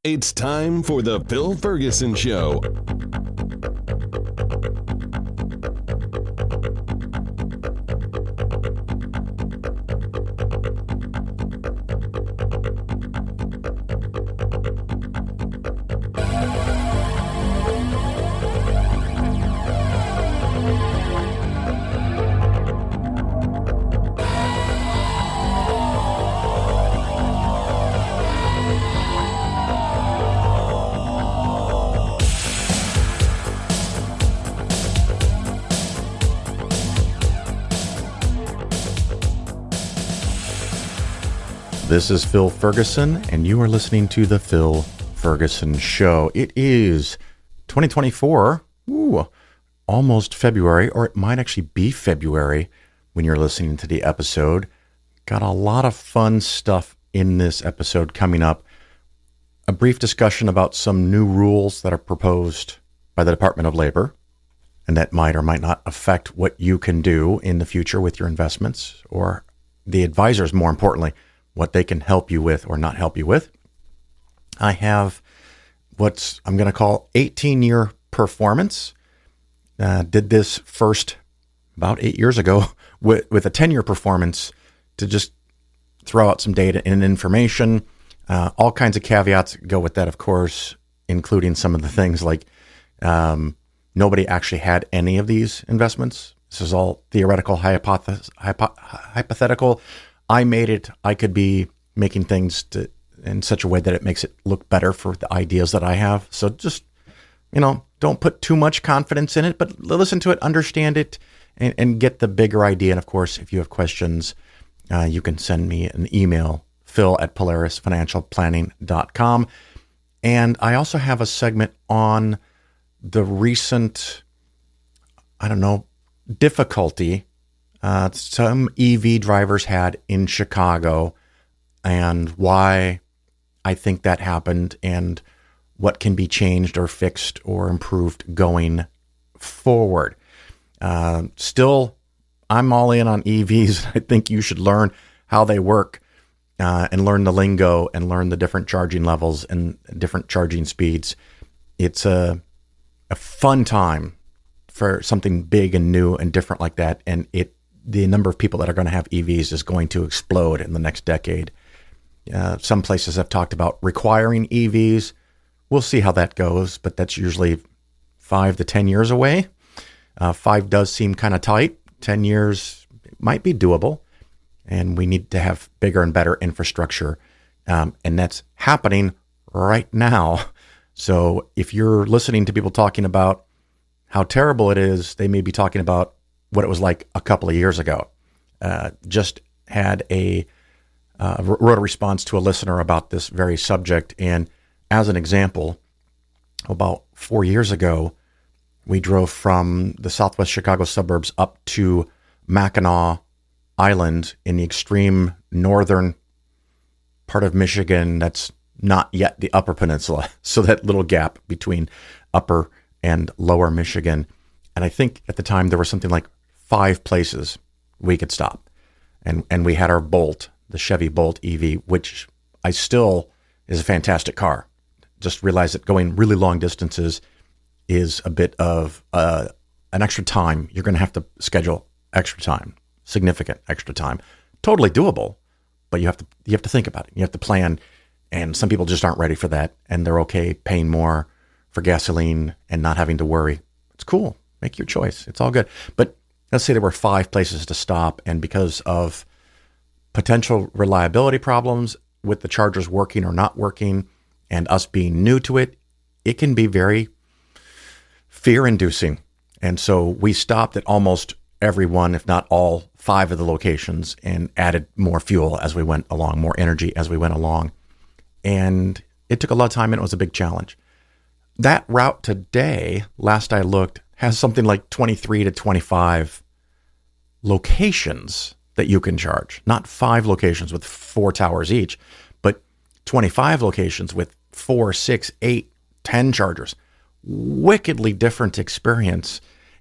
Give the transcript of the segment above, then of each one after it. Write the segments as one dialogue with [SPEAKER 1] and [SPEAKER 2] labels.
[SPEAKER 1] It's time for the Phil Ferguson Show.
[SPEAKER 2] This is Phil Ferguson, and you are listening to The Phil Ferguson Show. It is 2024, almost February, or it might actually be February when you're listening to the episode. Got a lot of fun stuff in this episode coming up. A brief discussion about some new rules that are proposed by the Department of Labor, and that might or might not affect what you can do in the future with your investments, or the advisors, more importantly, what they can help you with or not help you with. I have what I'm going to call 18-year performance. Did this first about 8 years ago with a 10-year performance to just throw out some data and information. All kinds of caveats go with that, of course, including some of the things like nobody actually had any of these investments. This is all theoretical, hypothetical. I made it. I could be making things in such a way that it makes it look better for the ideas that I have. So just, don't put too much confidence in it, but listen to it, understand it, and get the bigger idea. And of course, if you have questions, you can send me an email, phil@polarisfinancialplanning.com. And I also have a segment on the recent, difficulty some EV drivers had in Chicago, and why I think that happened, and what can be changed or fixed or improved going forward. Still, I'm all in on EVs. I think you should learn how they work and learn the lingo and learn the different charging levels and different charging speeds. It's a fun time for something big and new and different like that, and the number of people that are going to have EVs is going to explode in the next decade. Some places have talked about requiring EVs. We'll see how that goes, but that's usually 5 to 10 years away. 5 does seem kind of tight. 10 years might be doable, and we need to have bigger and better infrastructure, and that's happening right now. So if you're listening to people talking about how terrible it is, they may be talking about what it was like a couple of years ago. Just had wrote a response to a listener about this very subject. And as an example, about 4 years ago, we drove from the Southwest Chicago suburbs up to Mackinac Island in the extreme northern part of Michigan. That's not yet the Upper Peninsula. So that little gap between Upper and Lower Michigan. And I think at the time there was something like 5 places we could stop. And we had our Bolt, the Chevy Bolt EV, which is a fantastic car. Just realize that going really long distances is a bit of an extra time. You're going to have to schedule extra time, significant extra time. Totally doable, but you have to think about it. You have to plan, and some people just aren't ready for that, and they're okay paying more for gasoline and not having to worry. It's cool. Make your choice. It's all good. But let's say there were 5 places to stop, and because of potential reliability problems with the chargers working or not working, and us being new to it, it can be very fear-inducing. And so we stopped at almost every one, if not all 5 of the locations, and added more fuel as we went along, more energy as we went along. And it took a lot of time, and it was a big challenge. That route today, last I looked, has something like 23 to 25 locations that you can charge. Not 5 locations with 4 towers each, but 25 locations with 4, 6, 8, 10 chargers. Wickedly different experience.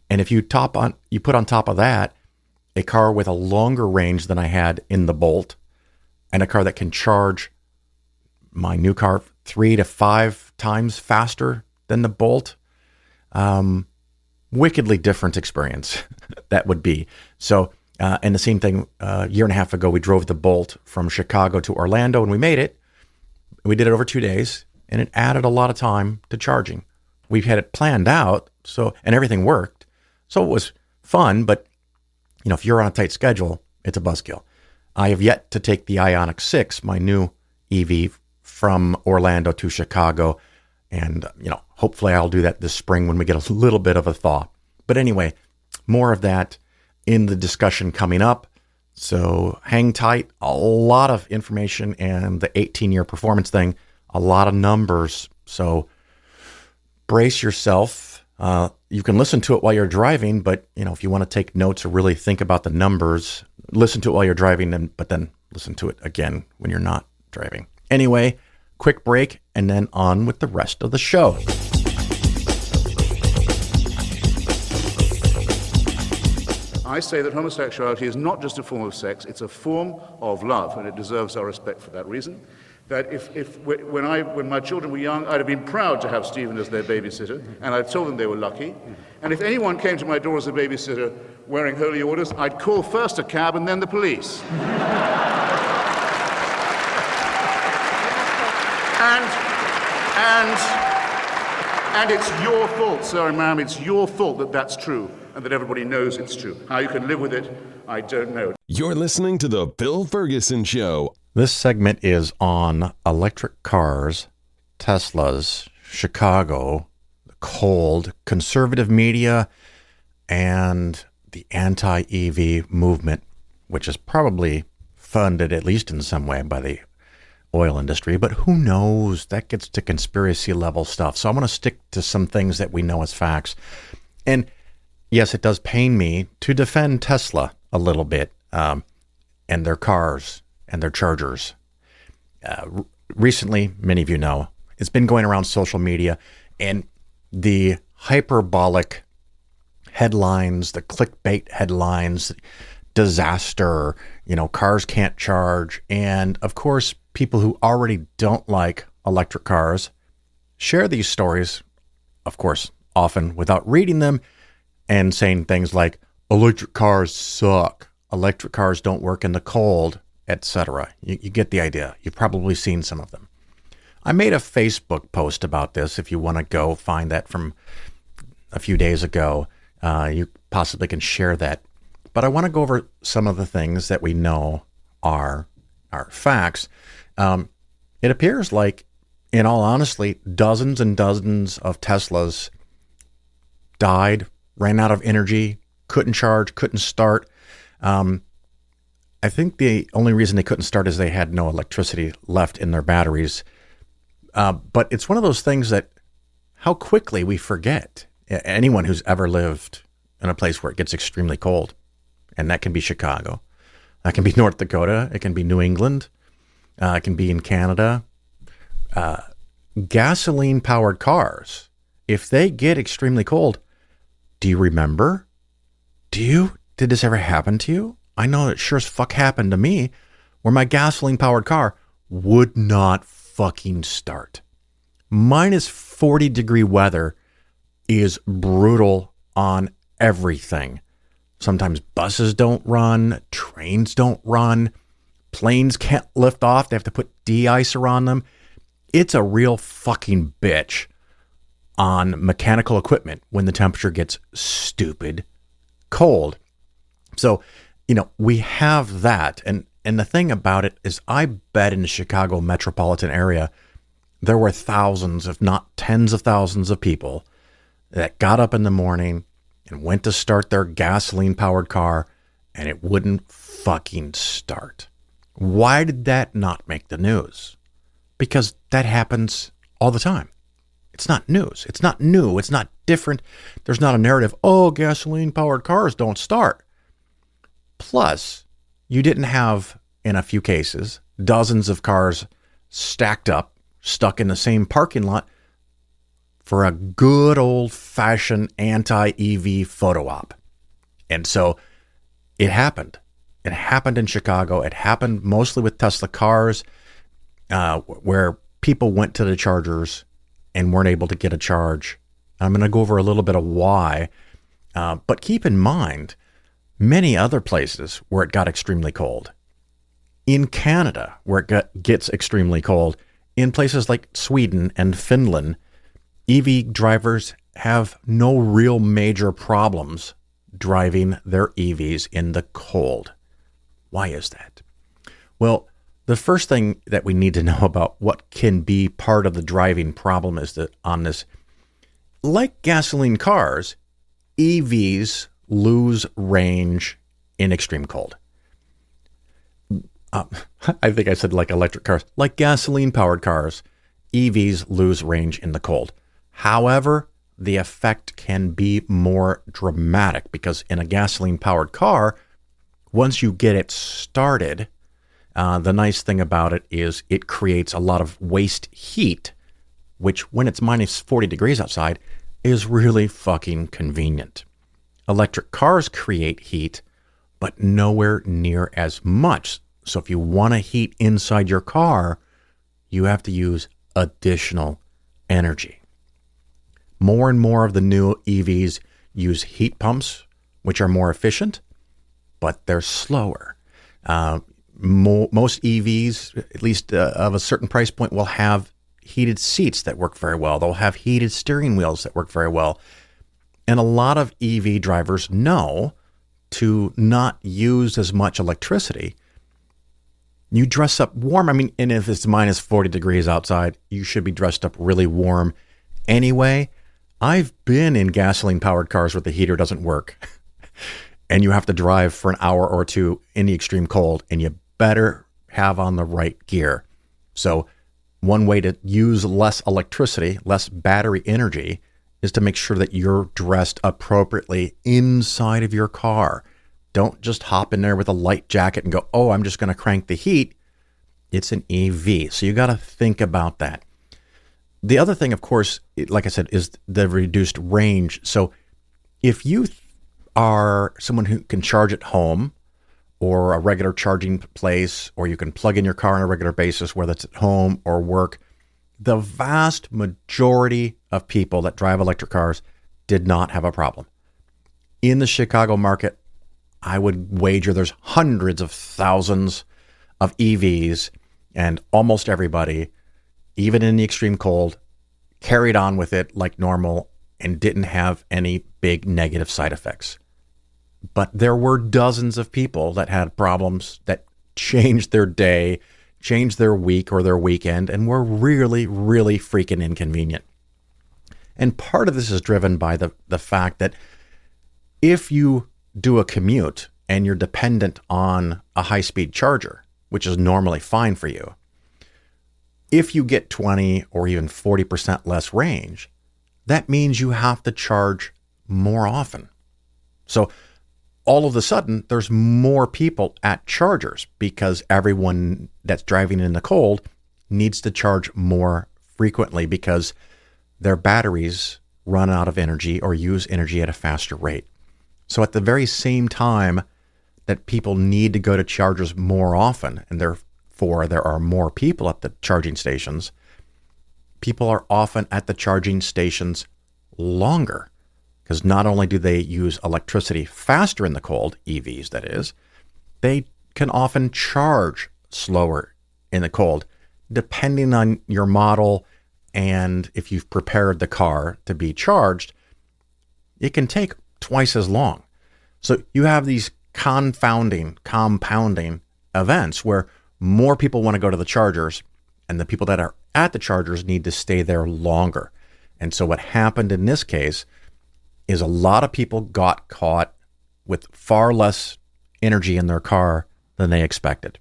[SPEAKER 2] And if you put on top of that a car with a longer range than I had in the Bolt, and a car that can charge my new car 3 to 5 times faster than the Bolt. Wickedly different experience that would be. So, and the same thing, a year and a half ago, we drove the Bolt from Chicago to Orlando, and we made it. We did it over 2 days, and it added a lot of time to charging. We had it planned out, and everything worked. So it was fun, but if you're on a tight schedule, it's a buzzkill. I have yet to take the Ioniq 6, my new EV, from Orlando to Chicago. And, hopefully I'll do that this spring when we get a little bit of a thaw. But anyway, more of that in the discussion coming up. So hang tight. A lot of information and the 18-year performance thing, a lot of numbers. So brace yourself. You can listen to it while you're driving, but, if you want to take notes or really think about the numbers, listen to it while you're driving, but then listen to it again when you're not driving. Anyway, quick break, and then on with the rest of the show.
[SPEAKER 3] I say that homosexuality is not just a form of sex, it's a form of love, and it deserves our respect for that reason. That when my children were young, I'd have been proud to have Stephen as their babysitter, and I'd told them they were lucky. And if anyone came to my door as a babysitter wearing holy orders, I'd call first a cab and then the police. And it's your fault, sir and ma'am, it's your fault that that's true, and that everybody knows it's true. How you can live with it, I don't know.
[SPEAKER 1] You're listening to The Bill Ferguson Show.
[SPEAKER 2] This segment is on electric cars, Teslas, Chicago, the cold, conservative media, and the anti-EV movement, which is probably funded, at least in some way, by the oil industry, but who knows? That gets to conspiracy level stuff. So I want to stick to some things that we know as facts. And yes, it does pain me to defend Tesla a little bit, and their cars and their chargers. Recently, many of you know, it's been going around social media, and the hyperbolic headlines, the clickbait headlines, disaster, cars can't charge. And of course, people who already don't like electric cars share these stories, of course, often without reading them and saying things like, electric cars suck, electric cars don't work in the cold, etc. You get the idea. You've probably seen some of them. I made a Facebook post about this. If you want to go find that from a few days ago, you possibly can share that. But I want to go over some of the things that we know are facts. It appears like, in all honesty, dozens and dozens of Teslas died, ran out of energy, couldn't charge, couldn't start. I think the only reason they couldn't start is they had no electricity left in their batteries. But it's one of those things that how quickly we forget. Anyone who's ever lived in a place where it gets extremely cold, and that can be Chicago, that can be North Dakota, it can be New England, it can be in Canada. Gasoline-powered cars, if they get extremely cold, do you remember? Did this ever happen to you? I know it sure as fuck happened to me, where my gasoline-powered car would not fucking start. Minus 40-degree weather is brutal on everything. Sometimes buses don't run, trains don't run, planes can't lift off. They have to put de-icer on them. It's a real fucking bitch on mechanical equipment when the temperature gets stupid cold. So, we have that. And the thing about it is, I bet in the Chicago metropolitan area, there were thousands, if not tens of thousands of people that got up in the morning and went to start their gasoline-powered car, and it wouldn't fucking start. Why did that not make the news? Because that happens all the time. It's not news. It's not new. It's not different. There's not a narrative, gasoline-powered cars don't start. Plus, you didn't have, in a few cases, dozens of cars stacked up, stuck in the same parking lot for a good old-fashioned anti-EV photo op. And so it happened. It happened in Chicago. It happened mostly with Tesla cars, where people went to the chargers and weren't able to get a charge. I'm going to go over a little bit of why, but keep in mind, many other places where it got extremely cold. In Canada, where it gets extremely cold, in places like Sweden and Finland, EV drivers have no real major problems driving their EVs in the cold. Why is that? Well, the first thing that we need to know about what can be part of the driving problem is that on this, like gasoline cars, EVs lose range in extreme cold. I think I said like electric cars. Like gasoline-powered cars, EVs lose range in the cold. However, the effect can be more dramatic because in a gasoline-powered car, once you get it started, the nice thing about it is it creates a lot of waste heat, which when it's minus 40 degrees outside is really fucking convenient. Electric cars create heat, but nowhere near as much. So if you want to heat inside your car, you have to use additional energy. More and more of the new EVs use heat pumps, which are more efficient, but they're slower. Most EVs, at least of a certain price point, will have heated seats that work very well. They'll have heated steering wheels that work very well. And a lot of EV drivers know to not use as much electricity. You dress up warm. I mean, and if it's minus 40 degrees outside, you should be dressed up really warm anyway. I've been in gasoline-powered cars where the heater doesn't work and you have to drive for an hour or two in the extreme cold, and you better have on the right gear. So one way to use less electricity, less battery energy, is to make sure that you're dressed appropriately inside of your car. Don't just hop in there with a light jacket and go, oh, I'm just going to crank the heat. It's an EV. So you got to think about that. The other thing, of course, like I said, is the reduced range. So if you are someone who can charge at home or a regular charging place, or you can plug in your car on a regular basis, whether it's at home or work, the vast majority of people that drive electric cars did not have a problem. In the Chicago market, I would wager there's hundreds of thousands of EVs, and almost everybody, even in the extreme cold, carried on with it like normal and didn't have any big negative side effects. But there were dozens of people that had problems that changed their day, changed their week or their weekend, and were really, really freaking inconvenient. And part of this is driven by the fact that if you do a commute and you're dependent on a high-speed charger, which is normally fine for you, if you get 20 or even 40% less range, that means you have to charge more often. So all of a sudden, there's more people at chargers because everyone that's driving in the cold needs to charge more frequently because their batteries run out of energy or use energy at a faster rate. So at the very same time that people need to go to chargers more often, and therefore there are more people at the charging stations, people are often at the charging stations longer. Because not only do they use electricity faster in the cold, EVs that is, they can often charge slower in the cold, depending on your model and if you've prepared the car to be charged, it can take twice as long. So you have these compounding events where more people want to go to the chargers, and the people that are at the chargers need to stay there longer. And so what happened in this case is a lot of people got caught with far less energy in their car than they expected.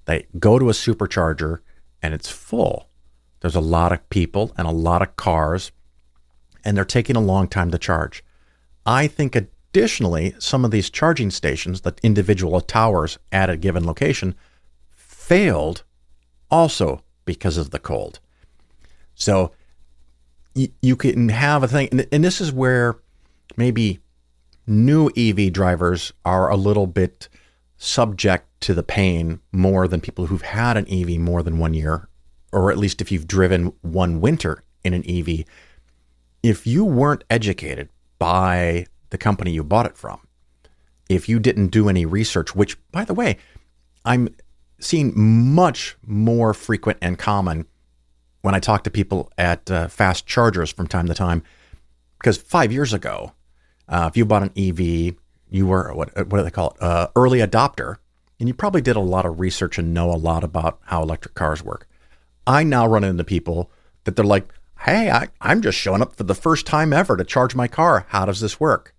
[SPEAKER 2] They go to a supercharger and it's full. There's a lot of people and a lot of cars, and they're taking a long time to charge. I think additionally, some of these charging stations, the individual towers at a given location, failed also because of the cold. So you can have a thing, and this is where maybe new EV drivers are a little bit subject to the pain more than people who've had an EV more than 1 year or at least if you've driven one winter in an EV, if you weren't educated by the company you bought it from, if you didn't do any research, which, by the way, I'm seeing much more frequent and common when I talk to people at fast chargers from time to time, because 5 years ago, if you bought an EV, you were, what do they call it, early adopter, and you probably did a lot of research and know a lot about how electric cars work. I now run into people that they're like, hey, I'm just showing up for the first time ever to charge my car. How does this work?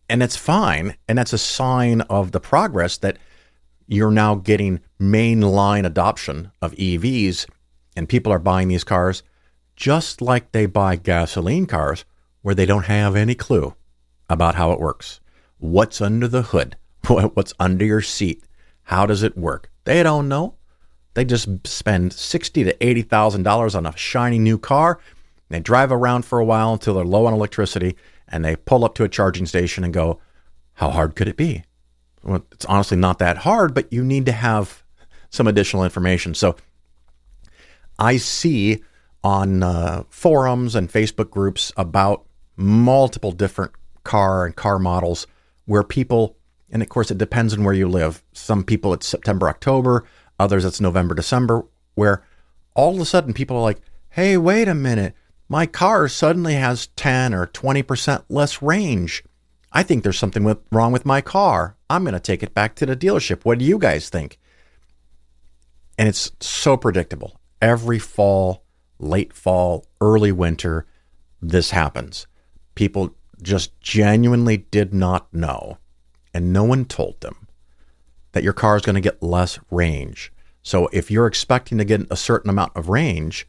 [SPEAKER 2] And it's fine. And that's a sign of the progress that you're now getting mainline adoption of EVs, and people are buying these cars just like they buy gasoline cars, where they don't have any clue about how it works. What's under the hood? What's under your seat? How does it work? They don't know. They just spend $60,000 to $80,000 on a shiny new car. They drive around for a while until they're low on electricity, and they pull up to a charging station and go, how hard could it be? Well, it's honestly not that hard, but you need to have some additional information. So I see on forums and Facebook groups about multiple different car models where people, and of course it depends on where you live. Some people it's September, October, others it's November, December, where all of a sudden people are like, hey, wait a minute, my car suddenly has 10 or 20% less range. I think there's something wrong with my car. I'm going to take it back to the dealership. What do you guys think? And it's so predictable. Every fall, late fall, early winter, this happens. People just genuinely did not know, and no one told them that your car is going to get less range. So if you're expecting to get a certain amount of range,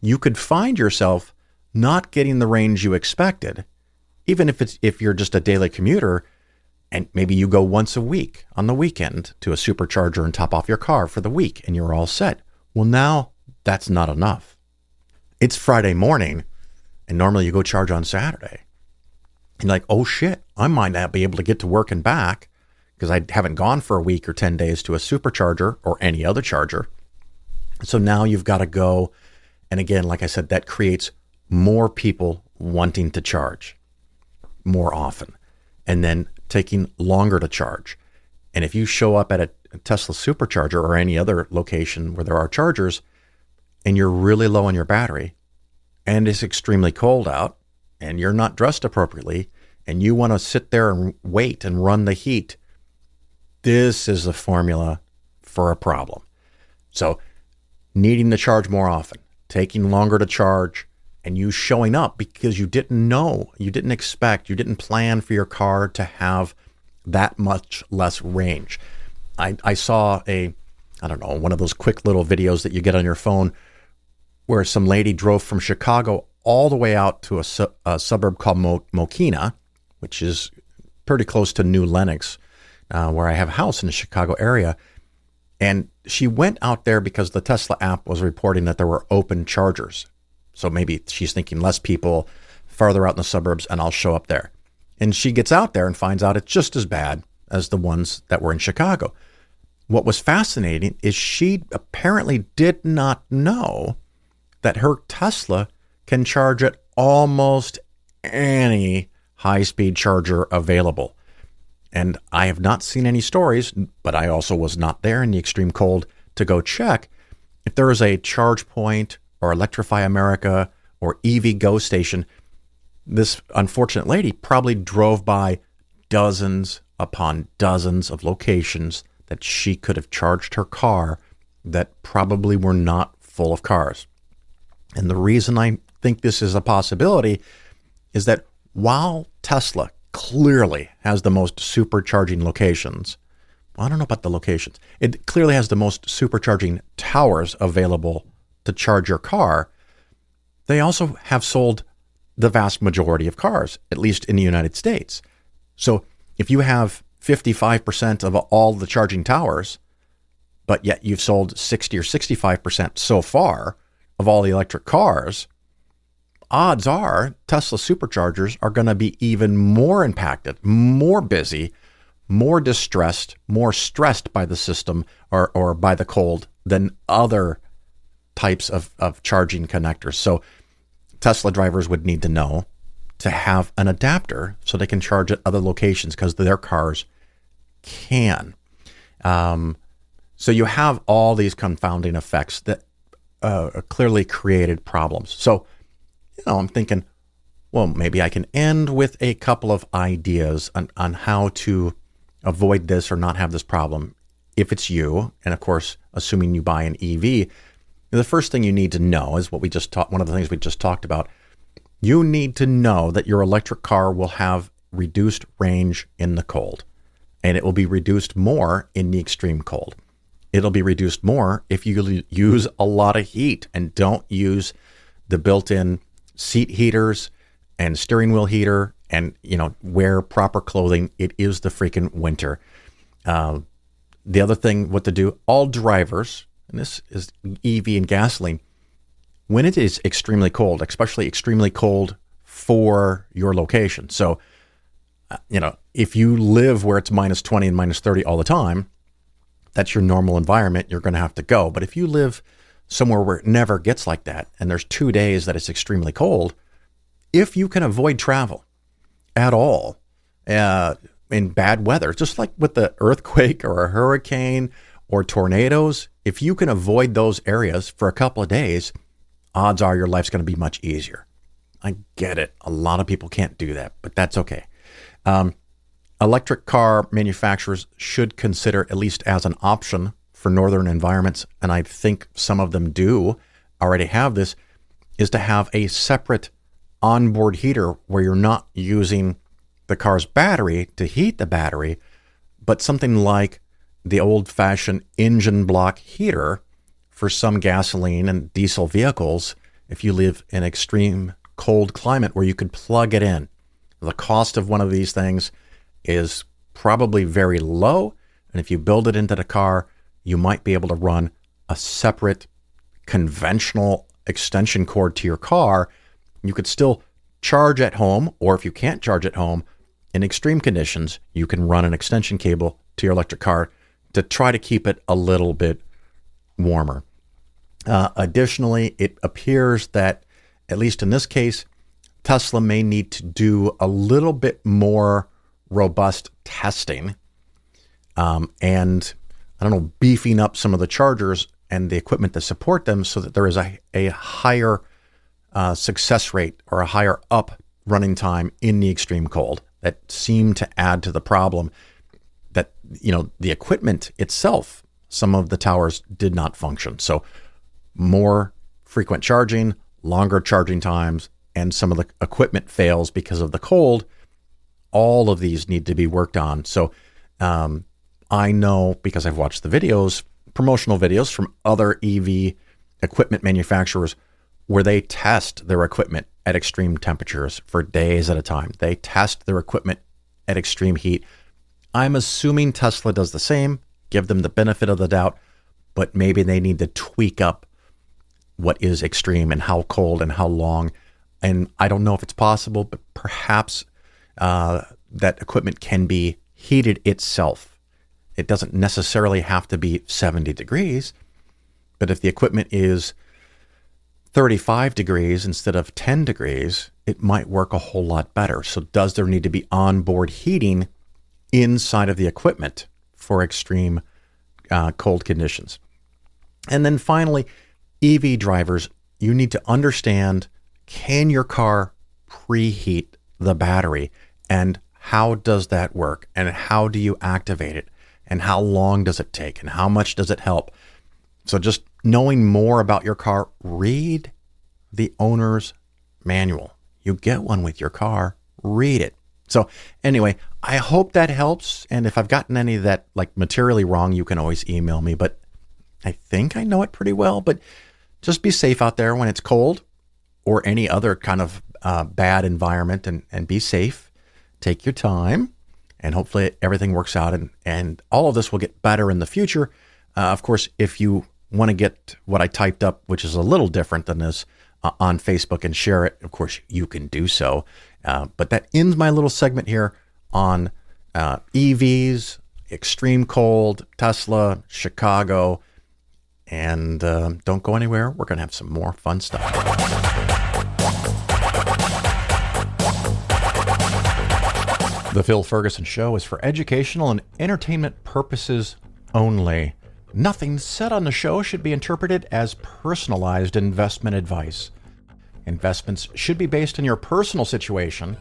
[SPEAKER 2] you could find yourself not getting the range you expected, even if you're just a daily commuter, and maybe you go once a week on the weekend to a supercharger and top off your car for the week, and you're all set. Well, now that's not enough. It's Friday morning, and normally you go charge on Saturday. And you're like, oh shit, I might not be able to get to work and back because I haven't gone for a week or 10 days to a supercharger or any other charger. So now you've got to go. And again, like I said, that creates more people wanting to charge more often, and then taking longer to charge. And if you show up at a Tesla supercharger or any other location where there are chargers, and you're really low on your battery, and it's extremely cold out, and you're not dressed appropriately, and you want to sit there and wait and run the heat, this is the formula for a problem. So needing to charge more often, taking longer to charge, and you showing up because you didn't know, you didn't expect, you didn't plan for your car to have that much less range. I saw one of those quick little videos that you get on your phone where some lady drove from Chicago all the way out to a suburb called Mokina, which is pretty close to New Lenox, where I have a house in the Chicago area. And she went out there because the Tesla app was reporting that there were open chargers. So maybe she's thinking less people farther out in the suburbs, and I'll show up there. And she gets out there and finds out it's just as bad as the ones that were in Chicago. What was fascinating is she apparently did not know that her Tesla can charge at almost any high-speed charger available. And I have not seen any stories, but I also was not there in the extreme cold to go check if there is a charge point or Electrify America or EV Go station. This unfortunate lady probably drove by dozens upon dozens of locations that she could have charged her car that probably were not full of cars. And the reason I think this is a possibility is that while Tesla clearly has the most supercharging locations, well, I don't know about the locations, it clearly has the most supercharging towers available to charge your car, they also have sold the vast majority of cars, at least in the United States. So if you have 55% of all the charging towers, but yet you've sold 60 or 65% so far of all the electric cars, odds are Tesla superchargers are going to be even more impacted, more busy, more distressed, more stressed by the system or by the cold than other types of charging connectors. So Tesla drivers would need to know to have an adapter so they can charge at other locations because their cars can. So you have all these confounding effects that clearly created problems. So, I'm thinking, well, maybe I can end with a couple of ideas on how to avoid this or not have this problem. If it's you, and of course, assuming you buy an EV, the first thing you need to know is what we just talked. One of the things we just talked about. You need to know that your electric car will have reduced range in the cold, and it will be reduced more in the extreme cold. It'll be reduced more if you use a lot of heat and don't use the built-in seat heaters and steering wheel heater and, wear proper clothing. It is the freaking winter. The other thing, what to do, all drivers, and this is EV and gasoline, when it is extremely cold, especially extremely cold for your location. So, if you live where it's minus 20 and minus 30 all the time, that's your normal environment, you're going to have to go. But if you live somewhere where it never gets like that, and there's 2 days that it's extremely cold, if you can avoid travel at all in bad weather, just like with the earthquake or a hurricane or tornadoes, if you can avoid those areas for a couple of days, odds are your life's going to be much easier. I get it. A lot of people can't do that, but that's okay. Electric car manufacturers should consider, at least as an option for northern environments, and I think some of them do already have this, is to have a separate onboard heater where you're not using the car's battery to heat the battery, but something like the old-fashioned engine block heater for some gasoline and diesel vehicles if you live in extreme cold climate where you could plug it in. The cost of one of these things is probably very low, and if you build it into the car, you might be able to run a separate conventional extension cord to your car. You could still charge at home, or if you can't charge at home, in extreme conditions, you can run an extension cable to your electric car to try to keep it a little bit warmer. Additionally, it appears that, at least in this case, Tesla may need to do a little bit more robust testing and, beefing up some of the chargers and the equipment to support them so that there is a higher success rate or a higher up running time in the extreme cold that seemed to add to the problem that, the equipment itself, some of the towers did not function. So more frequent charging, longer charging times, and some of the equipment fails because of the cold. All of these need to be worked on. So I know, because I've watched the videos, promotional videos from other EV equipment manufacturers where they test their equipment at extreme temperatures for days at a time. They test their equipment at extreme heat. I'm assuming Tesla does the same, give them the benefit of the doubt, but maybe they need to tweak up what is extreme and how cold and how long. And I don't know if it's possible, but perhaps that equipment can be heated itself. It doesn't necessarily have to be 70 degrees, but if the equipment is 35 degrees instead of 10 degrees, it might work a whole lot better. So does there need to be onboard heating inside of the equipment for extreme cold conditions? And then finally, EV drivers, you need to understand, can your car preheat the battery? And how does that work? And how do you activate it? And how long does it take? And how much does it help? So just knowing more about your car, read the owner's manual. You get one with your car, read it. So anyway, I hope that helps. And if I've gotten any of that materially wrong, you can always email me. But I think I know it pretty well. But just be safe out there when it's cold or any other kind of bad environment, and be safe. Take your time, and hopefully everything works out. And all of this will get better in the future. Of course, if you want to get what I typed up, which is a little different than this, on Facebook and share it, of course, you can do so. But that ends my little segment here on EVs, extreme cold, Tesla, Chicago, And don't go anywhere. We're going to have some more fun stuff. The Phil Ferguson Show is for educational and entertainment purposes only. Nothing said on the show should be interpreted as personalized investment advice. Investments should be based on your personal situation,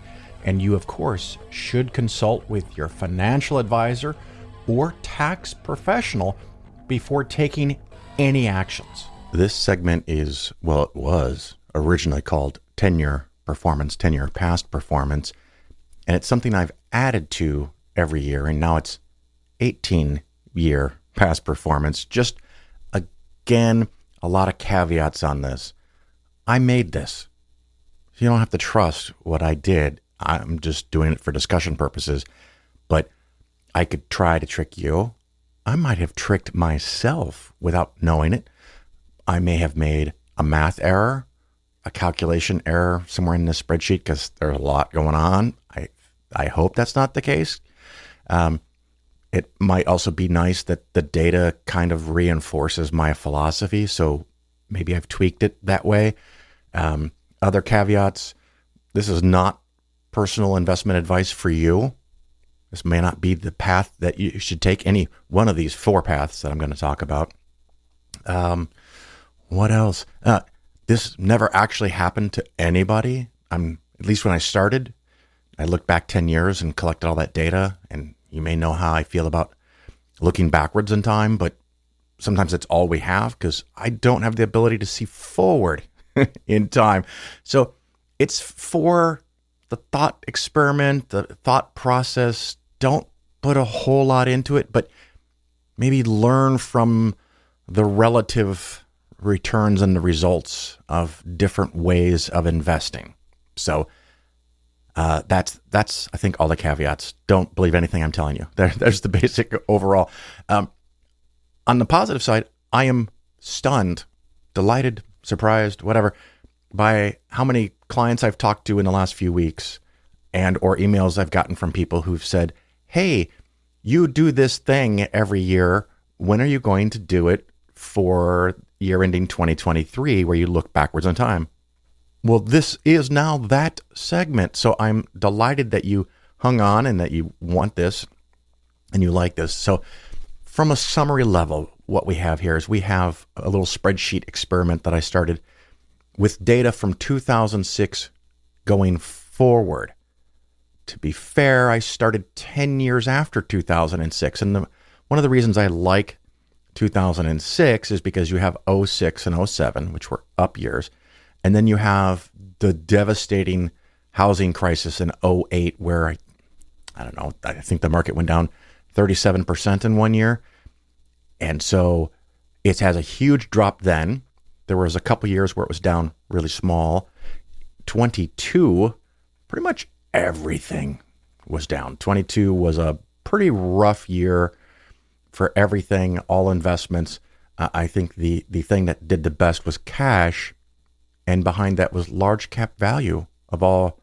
[SPEAKER 2] and you, of course, should consult with your financial advisor or tax professional before taking any actions. This segment is, well, it was originally called 10-year performance, 10-year past performance, and it's something I've added to every year, and now it's 18-year past performance. Just, again, a lot of caveats on this. I made this. You don't have to trust what I did. I'm just doing it for discussion purposes, but I could try to trick you. I might have tricked myself without knowing it. I may have made a math error, a calculation error somewhere in this spreadsheet because there's a lot going on. I hope that's not the case. It might also be nice that the data kind of reinforces my philosophy, so maybe I've tweaked it that way. Other caveats, this is not personal investment advice for you. This may not be the path that you should take, any one of these 4 paths that I'm going to talk about. What else? This never actually happened to anybody. At least when I started, I looked back 10 years and collected all that data, and you may know how I feel about looking backwards in time, but sometimes it's all we have because I don't have the ability to see forward in time. So it's for the thought experiment, the thought process. Don't put a whole lot into it, but maybe learn from the relative returns and the results of different ways of investing. So that's I think all the caveats. Don't believe anything I'm telling you. There's the basic overall. On the positive side, I am stunned, delighted, surprised, whatever, by how many clients I've talked to in the last few weeks and or emails I've gotten from people who've said, hey, you do this thing every year. When are you going to do it for year ending 2023 where you look backwards in time? Well, this is now that segment. So I'm delighted that you hung on and that you want this and you like this. So from a summary level, what we have here is we have a little spreadsheet experiment that I started with data from 2006 going forward. To be fair, I started 10 years after 2006. And one of the reasons I like 2006 is because you have 06 and 07, which were up years. And then you have the devastating housing crisis in 08, where I don't know, I think the market went down 37% in 1 year. And so it has a huge drop then. There was a couple years where it was down really small. 22, pretty much everything was down. 22 was a pretty rough year for everything, all investments. I think the thing that did the best was cash. And behind that was large cap value, of all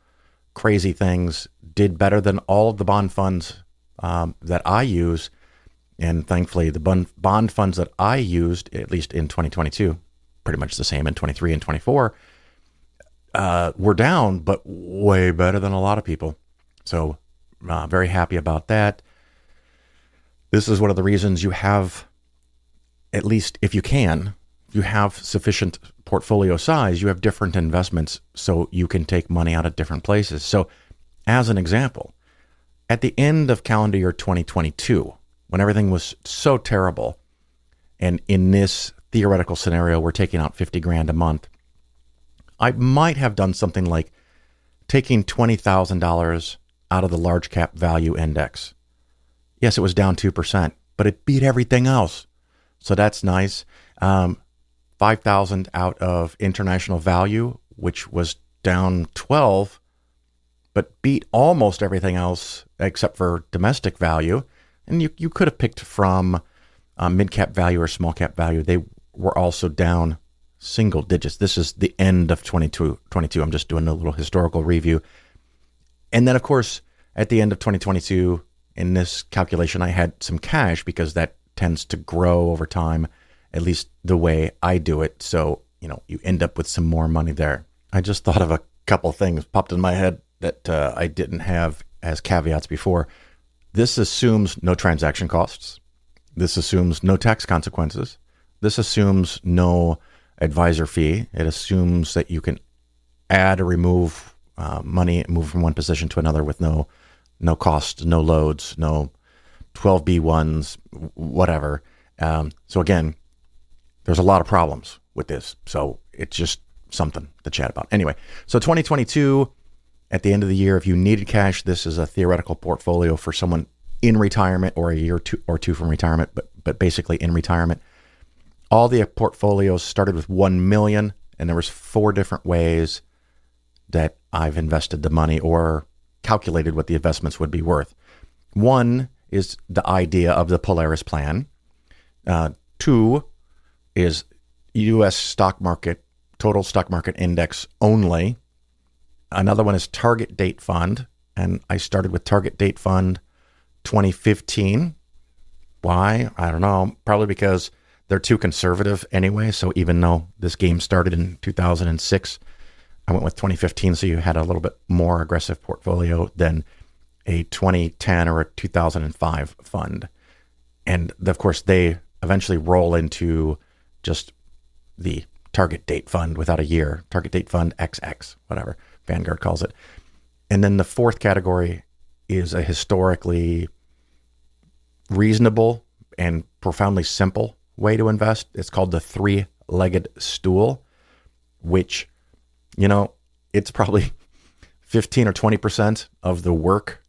[SPEAKER 2] crazy things, did better than all of the bond funds that I use. And thankfully, the bond funds that I used, at least in 2022, pretty much the same in 23 and 24, were down, but way better than a lot of people. So very happy about that. This is one of the reasons you have, at least if you have sufficient portfolio size, you have different investments so you can take money out of different places. So as an example, at the end of calendar year 2022, when everything was so terrible, and in this theoretical scenario, we're taking out 50 grand a month, I might have done something like taking $20,000 out of the large cap value index. Yes, it was down 2%, but it beat everything else. So that's nice. 5,000 out of international value, which was down 12, but beat almost everything else except for domestic value. And you could have picked from mid-cap value or small-cap value. They were also down single digits. This is the end of 2022. I'm just doing a little historical review. And then, of course, at the end of 2022, in this calculation, I had some cash because that tends to grow over time at least the way I do it. So, you end up with some more money there. I just thought of a couple things popped in my head that I didn't have as caveats before. This assumes no transaction costs. This assumes no tax consequences. This assumes no advisor fee. It assumes that you can add or remove money, move from one position to another with no cost, no loads, no 12B1s, whatever. So again, there's a lot of problems with this. So it's just something to chat about. Anyway, so 2022, at the end of the year, if you needed cash, this is a theoretical portfolio for someone in retirement or a year or two from retirement, but basically in retirement. All the portfolios started with 1 million, and there was 4 different ways that I've invested the money or calculated what the investments would be worth. One is the idea of the Polaris plan. 2 is U.S. stock market, total stock market index only. Another one is target date fund. And I started with target date fund 2015. Why? I don't know. Probably because they're too conservative anyway. So even though this game started in 2006, I went with 2015. So you had a little bit more aggressive portfolio than a 2010 or a 2005 fund. And of course, they eventually roll into just the target date fund without a year, target date fund XX, whatever Vanguard calls it. And then the 4th category is a historically reasonable and profoundly simple way to invest. It's called the 3-legged stool, which, it's probably 15 or 20% of the work,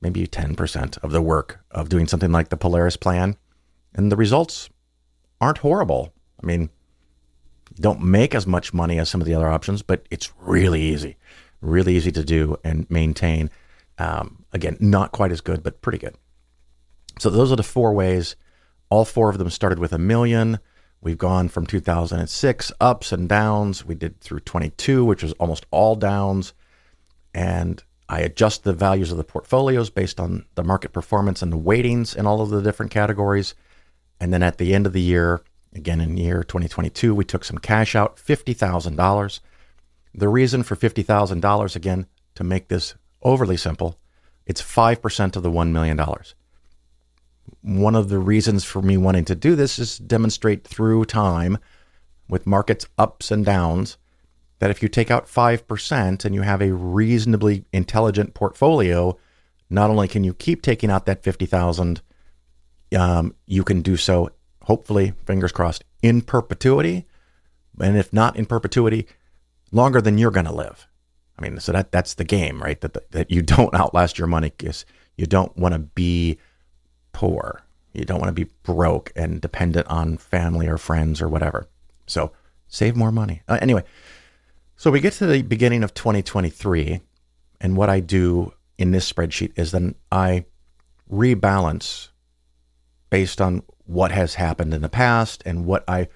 [SPEAKER 2] maybe 10% of the work of doing something like the Polaris plan. And the results aren't horrible. I mean, you don't make as much money as some of the other options, but it's really easy to do and maintain. Again, not quite as good, but pretty good. So those are the 4 ways. All 4 of them started with 1 million. We've gone from 2006, ups and downs. We did through 22, which was almost all downs. And I adjust the values of the portfolios based on the market performance and the weightings in all of the different categories. And then at the end of the year, again in year 2022, we took some cash out, $50,000. The reason for $50,000, again, to make this overly simple, it's 5% of the $1 million. One of the reasons for me wanting to do this is demonstrate through time with markets ups and downs that if you take out 5% and you have a reasonably intelligent portfolio, not only can you keep taking out that 50,000, you can do so, hopefully, fingers crossed, in perpetuity. And if not in perpetuity, longer than you're going to live. I mean, so that's the game, right? That you don't outlast your money because you don't want to be poor. You don't want to be broke and dependent on family or friends or whatever. So save more money. Anyway, so we get to the beginning of 2023, and what I do in this spreadsheet is then I rebalance based on what has happened in the past and what I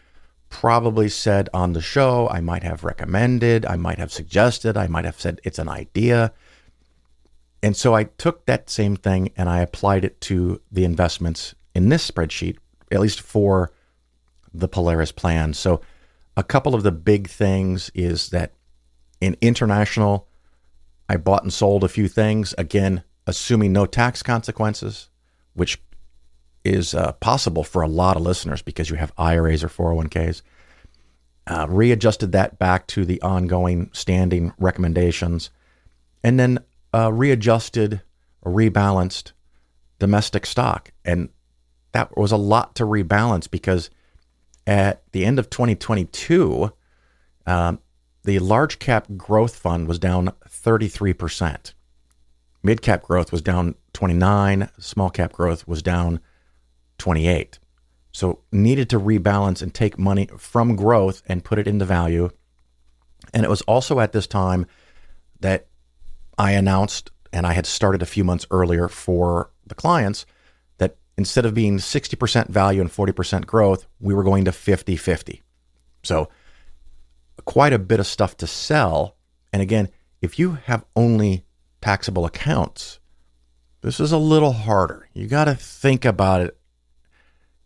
[SPEAKER 2] probably said on the show. I might have recommended, I might have suggested, I might have said it's an idea. And so I took that same thing and I applied it to the investments in this spreadsheet, at least for the Polaris plan. So a couple of the big things is that in international, I bought and sold a few things, again, assuming no tax consequences, which is possible for a lot of listeners because you have IRAs or 401ks. Readjusted that back to the ongoing standing recommendations, and then readjusted or rebalanced domestic stock. And that was a lot to rebalance because at the end of 2022, the large cap growth fund was down 33%. Mid cap growth was down 29. Small cap growth was down 28. So needed to rebalance and take money from growth and put it into value. And it was also at this time that I announced, and I had started a few months earlier for the clients, that instead of being 60% value and 40% growth, we were going to 50-50. So quite a bit of stuff to sell. And again, if you have only taxable accounts, this is a little harder. You got to think about it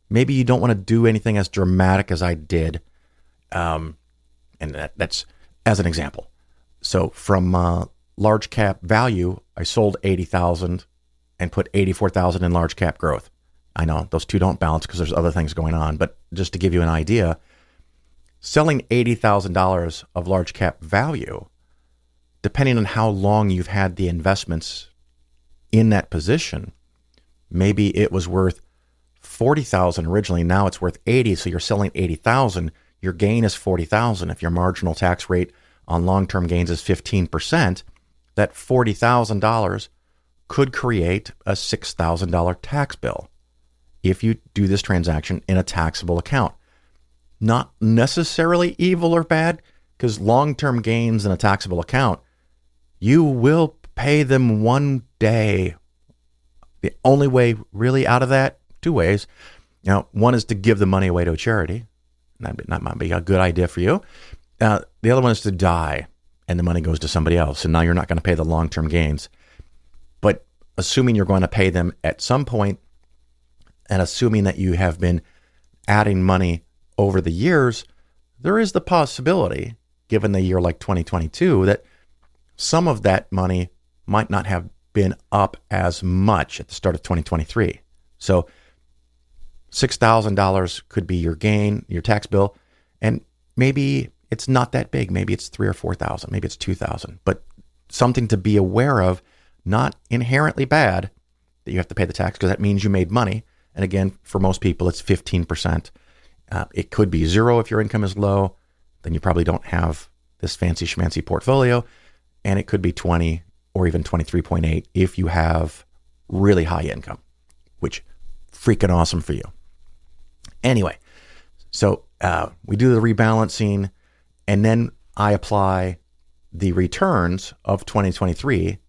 [SPEAKER 2] maybe you don't want to do anything as dramatic as I did. And that's as an example. So from large cap value, I sold 80,000 and put 84,000 in large cap growth. I know those two don't balance because there's other things going on, but just to give you an idea, selling $80,000 of large cap value, depending on how long you've had the investments in that position, maybe it was worth 40,000 originally. Now it's worth 80. So you're selling 80,000. Your gain is 40,000. If your marginal tax rate on long-term gains is 15%, that $40,000 could create a $6,000 tax bill if you do this transaction in a taxable account. Not necessarily evil or bad, because long-term gains in a taxable account, you will pay them one day. The only way really out of that, two ways. Now, one is to give the money away to a charity. That might be a good idea for you. The other one is to die, and the money goes to somebody else, and now you're not going to pay the long-term gains. But assuming you're going to pay them at some point, and assuming that you have been adding money over the years, there is the possibility, given the year like 2022, that some of that money might not have been up as much at the start of 2023. So $6,000 could be your gain, your tax bill, and maybe it's not that big. Maybe it's 3,000 or 4,000. Maybe it's 2,000. But something to be aware of, not inherently bad that you have to pay the tax, because that means you made money. And again, for most people, it's 15%. It could be zero if your income is low. Then you probably don't have this fancy schmancy portfolio. And it could be 20 or even 23.8 if you have really high income, which freaking awesome for you. Anyway, so we do the rebalancing, and then I apply the returns of 2023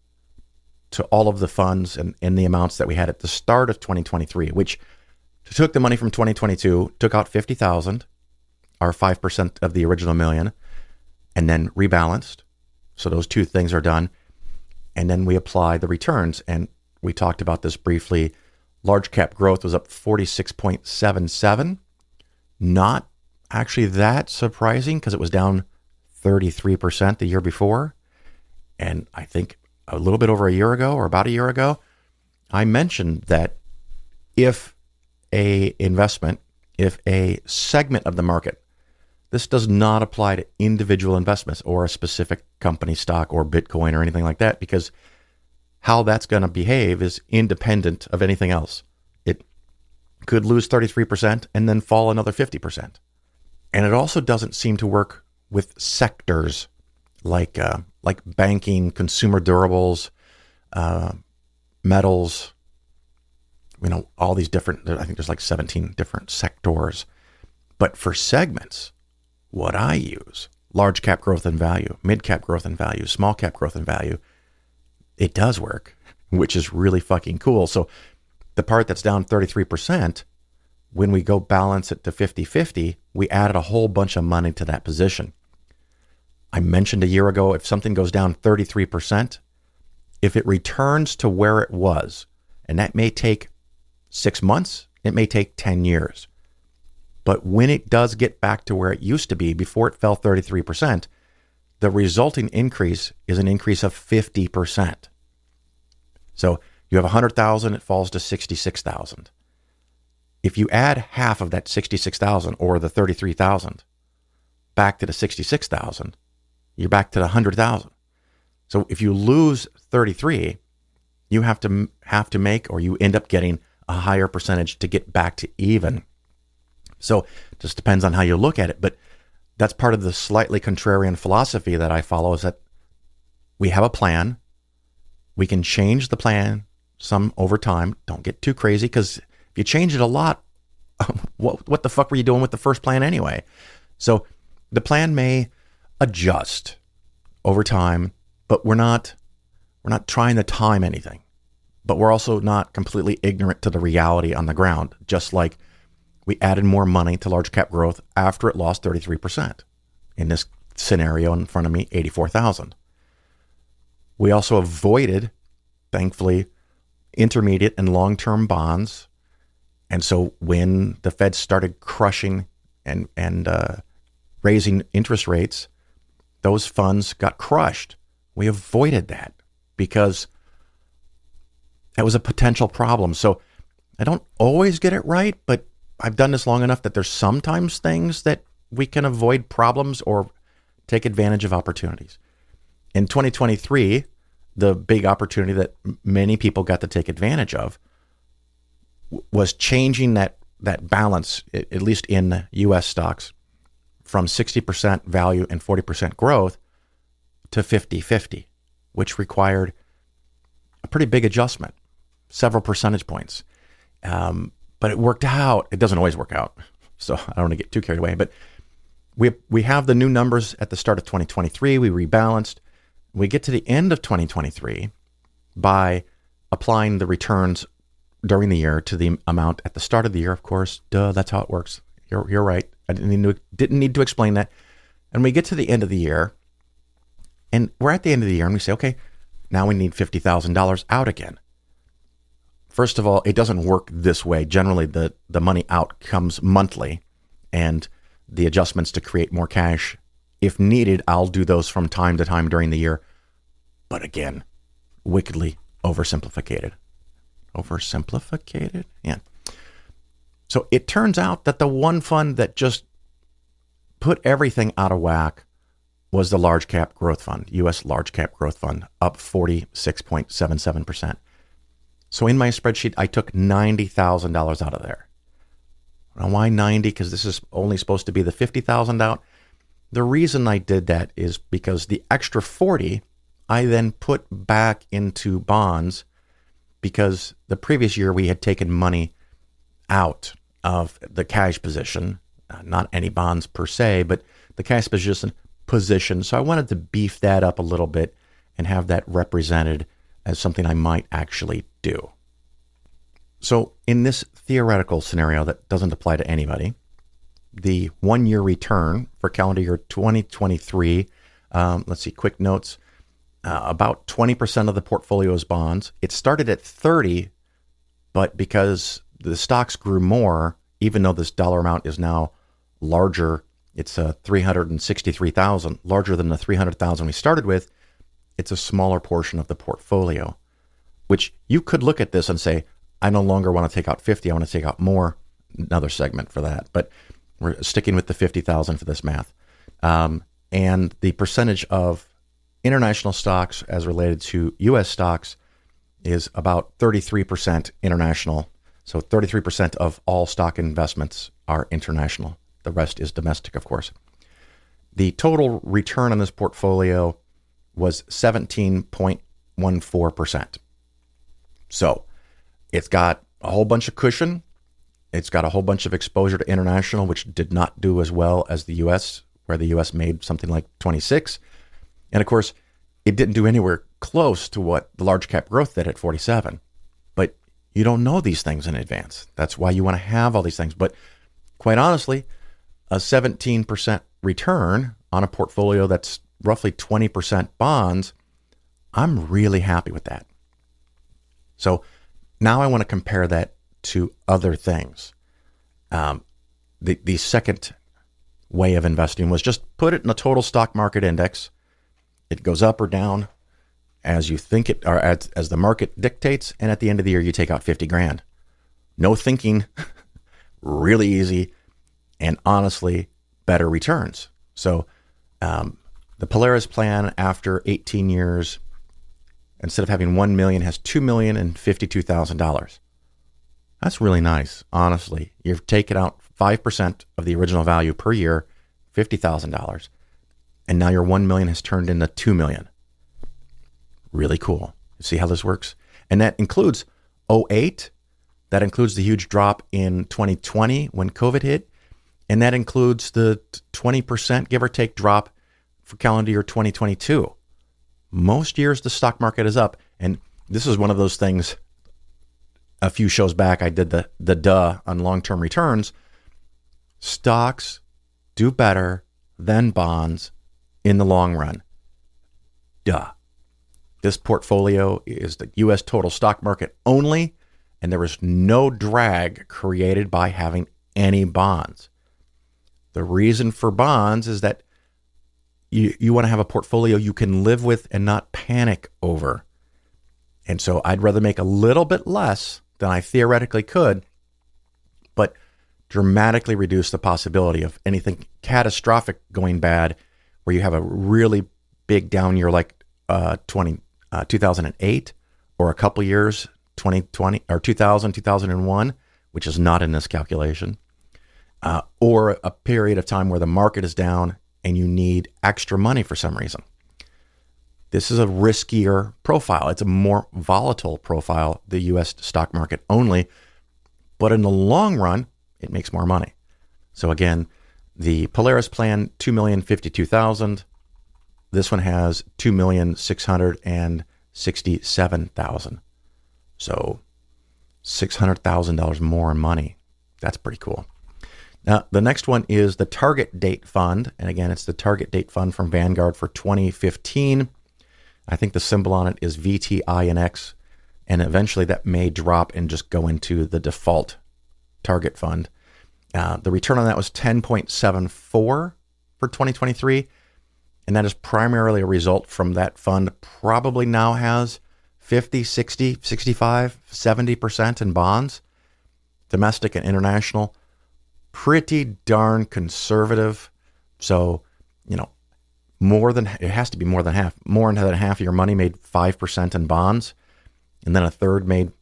[SPEAKER 2] to all of the funds and the amounts that we had at the start of 2023, which took the money from 2022, took out 50,000, or 5% of the original million, and then rebalanced. So those two things are done. And then we apply the returns. And we talked about this briefly. Large cap growth was up 46.77. Not actually that surprising, because it was down 33% the year before. And I think a little bit over a year ago, or about a year ago, I mentioned that if a segment of the market, this does not apply to individual investments or a specific company stock or Bitcoin or anything like that, because how that's going to behave is independent of anything else. It could lose 33% and then fall another 50%. And it also doesn't seem to work with sectors like banking, consumer durables, metals, all these different, I think there's like 17 different sectors. But for segments, what I use, large cap growth and value, mid cap growth and value, small cap growth and value, it does work, which is really fucking cool. So the part that's down 33%, when we go balance it to 50-50, we added a whole bunch of money to that position. I mentioned a year ago, if something goes down 33%, if it returns to where it was, and that may take 6 months, it may take 10 years. But when it does get back to where it used to be before it fell 33%, the resulting increase is an increase of 50%. So you have 100,000, it falls to 66,000. If you add half of that 66,000 or the 33,000 back to the 66,000, you're back to the 100,000. So if you lose 33, you have to make, or you end up getting a higher percentage to get back to even. So it just depends on how you look at it. But that's part of the slightly contrarian philosophy that I follow, is that we have a plan. We can change the plan some over time. Don't get too crazy, because if you change it a lot, what the fuck were you doing with the first plan anyway? So the plan may adjust over time, but we're not trying to time anything. But we're also not completely ignorant to the reality on the ground, just like we added more money to large cap growth after it lost 33%. In this scenario in front of me, 84,000. We also avoided, thankfully, intermediate and long-term bonds And so when the Fed started crushing and raising interest rates, those funds got crushed. We avoided that because that was a potential problem. So I don't always get it right, but I've done this long enough that there's sometimes things that we can avoid problems or take advantage of opportunities. In 2023, the big opportunity that many people got to take advantage of was changing that balance, at least in U.S. stocks, from 60% value and 40% growth to 50-50, which required a pretty big adjustment, several percentage points. But it worked out. It doesn't always work out, so I don't want to get too carried away. But we have the new numbers at the start of 2023. We rebalanced. We get to the end of 2023 by applying the returns during the year to the amount at the start of the year. Of course, that's how it works. You're right. I didn't need to explain that. And we get to the end of the year, and we're at the end of the year, and we say, okay, now we need $50,000 out again. First of all, it doesn't work this way. Generally, the money out comes monthly, and the adjustments to create more cash, if needed, I'll do those from time to time during the year. But again, wickedly oversimplified. Oversimplified? Yeah. So it turns out that the one fund that just put everything out of whack was the Large Cap Growth Fund, U.S. Large Cap Growth Fund, up 46.77%. So in my spreadsheet, I took $90,000 out of there. Now, why 90? Because this is only supposed to be the 50,000 out. The reason I did that is because the extra 40 I then put back into bonds, because the previous year we had taken money out of the cash position, not any bonds per se, but the cash position. So I wanted to beef that up a little bit and have that represented as something I might actually do. So in this theoretical scenario that doesn't apply to anybody, the 1 year return for calendar year 2023, let's see, quick notes, about 20% of the portfolio is bonds. It started at 30, but because the stocks grew more, even though this dollar amount is now larger, it's 363,000, larger than the 300,000 we started with, it's a smaller portion of the portfolio, which you could look at this and say, I no longer want to take out 50, I want to take out more. Another segment for that, but we're sticking with the 50,000 for this math. And the percentage of international stocks as related to U.S. stocks is about 33% international. So 33% of all stock investments are international. The rest is domestic, of course. The total return on this portfolio was 17.14%. So it's got a whole bunch of cushion. It's got a whole bunch of exposure to international, which did not do as well as the U.S., where the U.S. made something like 26. And of course, it didn't do anywhere close to what the large cap growth did at 47. But you don't know these things in advance. That's why you want to have all these things. But quite honestly, a 17% return on a portfolio that's roughly 20% bonds, I'm really happy with that. So now I want to compare that to other things. The second way of investing was just put it in a total stock market index. It goes up or down as you think it, or as the market dictates. And at the end of the year, you take out 50 grand. No thinking, really easy, and honestly, better returns. So the Polaris plan after 18 years, instead of having 1 million, has $2,052,000. That's really nice, honestly. You've taken out 5% of the original value per year, $50,000, and now your 1 million has turned into 2 million. Really cool. You see how this works? And that includes 2008. That includes the huge drop in 2020 when COVID hit. And that includes the 20%, give or take, drop for calendar year 2022. Most years the stock market is up. And this is one of those things, a few shows back, I did the duh on long-term returns. Stocks do better than bonds in the long run. Duh. This portfolio is the U.S. total stock market only, and there was no drag created by having any bonds. The reason for bonds is that you want to have a portfolio you can live with and not panic over. And so I'd rather make a little bit less than I theoretically could, but dramatically reduce the possibility of anything catastrophic going bad, where you have a really big down year like 2008, or a couple years, 2020 or 2001, which is not in this calculation, or a period of time where the market is down and you need extra money for some reason. This is a riskier profile. It's a more volatile profile, the U.S. stock market only, but in the long run, it makes more money. So again, the Polaris plan, $2,052,000. This one has $2,667,000. So $600,000 more in money. That's pretty cool. Now, the next one is the Target Date Fund. And again, it's the Target Date Fund from Vanguard for 2015. I think the symbol on it is VTINX. And eventually that may drop and just go into the default Target Fund. The return on that was 10.74 for 2023. And that is primarily a result from that fund probably now has 50, 60, 65, 70% in bonds, domestic and international, pretty darn conservative. So, it has to be more than half. More than half of your money made 5% in bonds, and then a third made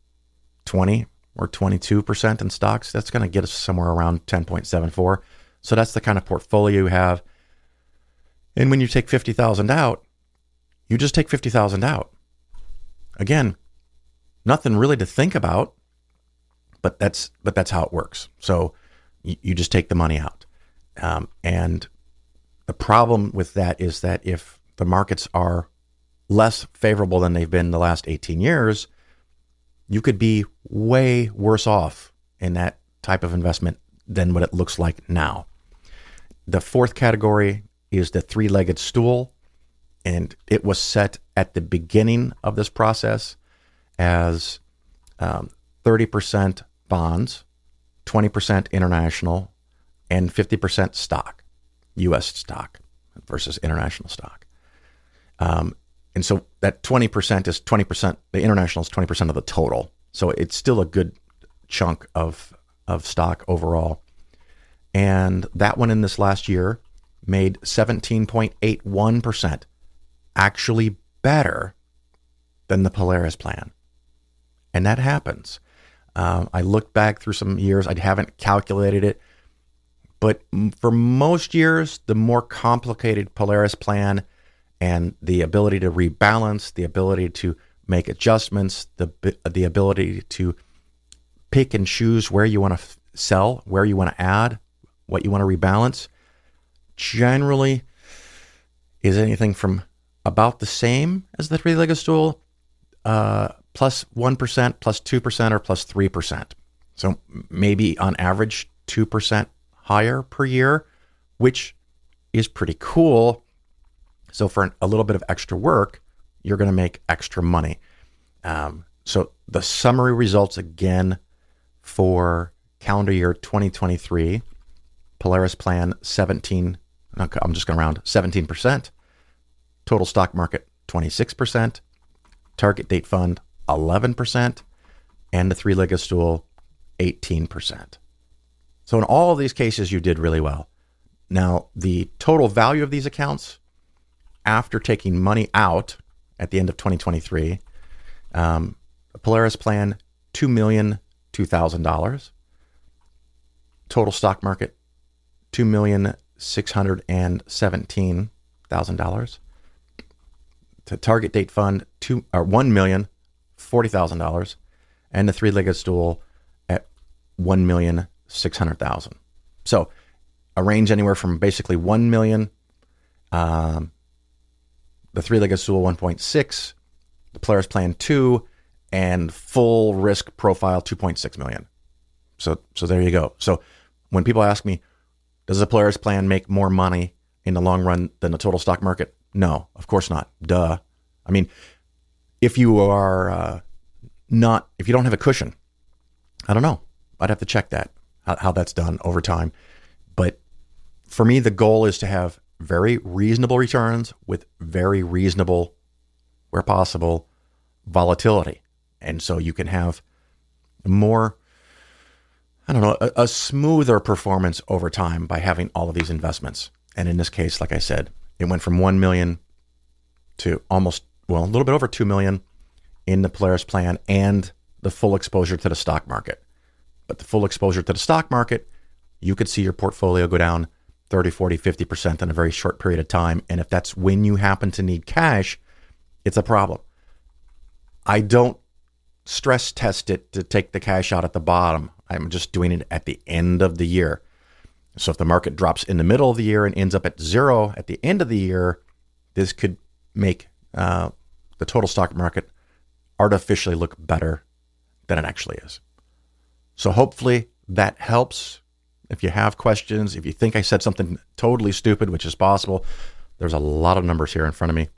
[SPEAKER 2] 20 or 22% in stocks. That's going to get us somewhere around 10.74. So that's the kind of portfolio you have. And when you take 50,000 out, you just take 50,000 out. Again, nothing really to think about, but that's how it works. So you just take the money out. And the problem with that is that if the markets are less favorable than they've been the last 18 years, you could be way worse off in that type of investment than what it looks like now. The fourth category is the three-legged stool, and it was set at the beginning of this process as 30% bonds, 20% international, and 50% stock, U.S. stock versus international stock. And so that 20% is 20%, the international is 20% of the total. So it's still a good chunk of stock overall. And that one in this last year made 17.81%, actually better than the Polaris plan. And that happens. I looked back through some years. I haven't calculated it. But for most years, the more complicated Polaris plan and the ability to rebalance, the ability to make adjustments, the ability to pick and choose where you want to sell, where you want to add, what you want to rebalance, generally is anything from about the same as the three-legged stool, plus 1%, plus 2%, or plus 3%. So maybe on average 2% higher per year, which is pretty cool. So for a little bit of extra work, you're going to make extra money. So the summary results again for calendar year 2023, Polaris plan 17, I'm just going to round 17%, total stock market 26%, target date fund 11%, and the three-legged stool 18%. So in all of these cases, you did really well. Now, the total value of these accounts after taking money out at the end of 2023, Polaris plan, $2,002,000. Total stock market, $2,617,000. To target date fund, $1,040,000, and the three-legged stool at $1,600,000. So a range anywhere from basically 1 million, the three-legged stool 1.6, the Polaris plan 2, and full risk profile 2.6 million. So there you go. So when people ask me, does the Polaris plan make more money in the long run than the total stock market? No, of course not. Duh. I mean, if you are if you don't have a cushion, I don't know. I'd have to check that, how that's done over time. But for me, the goal is to have very reasonable returns with very reasonable, where possible, volatility. And so you can have more, I don't know, a smoother performance over time by having all of these investments. And in this case, like I said, it went from 1 million to almost, well, a little bit over 2 million in the Polaris plan and the full exposure to the stock market. But the full exposure to the stock market, you could see your portfolio go down 30, 40, 50% in a very short period of time. And if that's when you happen to need cash, it's a problem. I don't stress test it to take the cash out at the bottom. I'm just doing it at the end of the year. So if the market drops in the middle of the year and ends up at zero at the end of the year, this could make the total stock market artificially look better than it actually is. So hopefully that helps. If you have questions, if you think I said something totally stupid, which is possible, there's a lot of numbers here in front of me,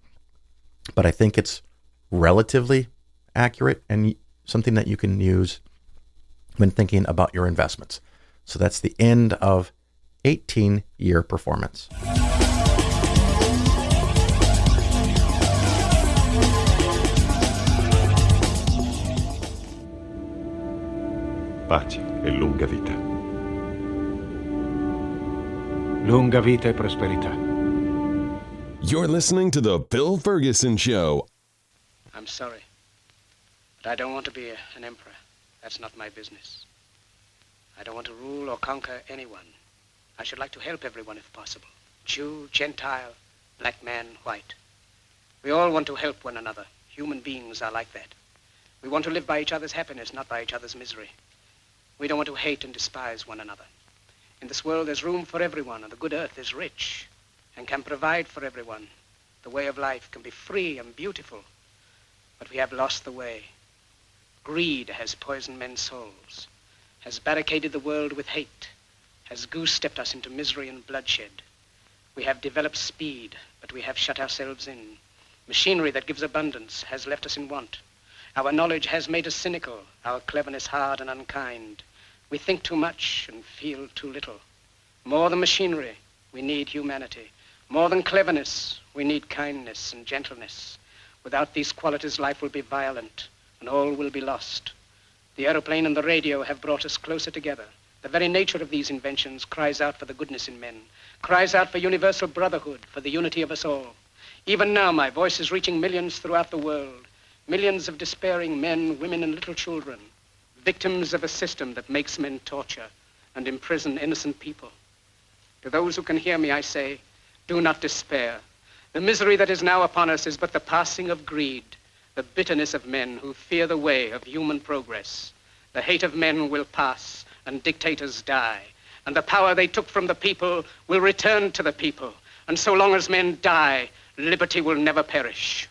[SPEAKER 2] but I think it's relatively accurate and something that you can use when thinking about your investments. So that's the end of 18-year performance.
[SPEAKER 4] Pace e lunga vita.
[SPEAKER 5] Lunga vita e prosperità.
[SPEAKER 1] You're listening to The Bill Ferguson Show.
[SPEAKER 6] I'm sorry, but I don't want to be an emperor. That's not my business. I don't want to rule or conquer anyone. I should like to help everyone if possible. Jew, Gentile, black man, white. We all want to help one another. Human beings are like that. We want to live by each other's happiness, not by each other's misery. We don't want to hate and despise one another. In this world, there's room for everyone, and the good earth is rich and can provide for everyone. The way of life can be free and beautiful, but we have lost the way. Greed has poisoned men's souls, has barricaded the world with hate, has goose-stepped us into misery and bloodshed. We have developed speed, but we have shut ourselves in. Machinery that gives abundance has left us in want. Our knowledge has made us cynical, our cleverness hard and unkind. We think too much and feel too little. More than machinery, we need humanity. More than cleverness, we need kindness and gentleness. Without these qualities, life will be violent and all will be lost. The aeroplane and the radio have brought us closer together. The very nature of these inventions cries out for the goodness in men, cries out for universal brotherhood, for the unity of us all. Even now, my voice is reaching millions throughout the world, millions of despairing men, women, and little children, victims of a system that makes men torture and imprison innocent people. To those who can hear me, I say, do not despair. The misery that is now upon us is but the passing of greed, the bitterness of men who fear the way of human progress. The hate of men will pass and dictators die, and the power they took from the people will return to the people. And so long as men die, liberty will never perish.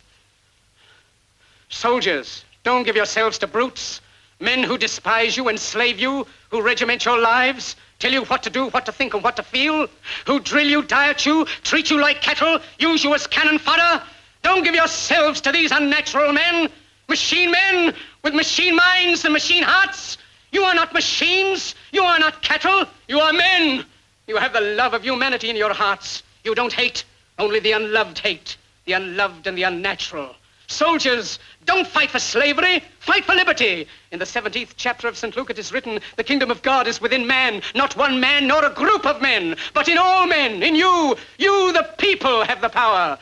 [SPEAKER 6] Soldiers, don't give yourselves to brutes, men who despise you, enslave you, who regiment your lives, tell you what to do, what to think, and what to feel, who drill you, diet you, treat you like cattle, use you as cannon fodder. Don't give yourselves to these unnatural men with machine minds and machine hearts. You are not machines. You are not cattle. You are men. You have the love of humanity in your hearts. You don't hate, only the unloved hate, the unloved and the unnatural. Soldiers, don't fight for slavery, fight for liberty. In the 17th chapter of St. Luke it is written, the kingdom of God is within man, not one man nor a group of men, but in all men, in you. You, the people, have the power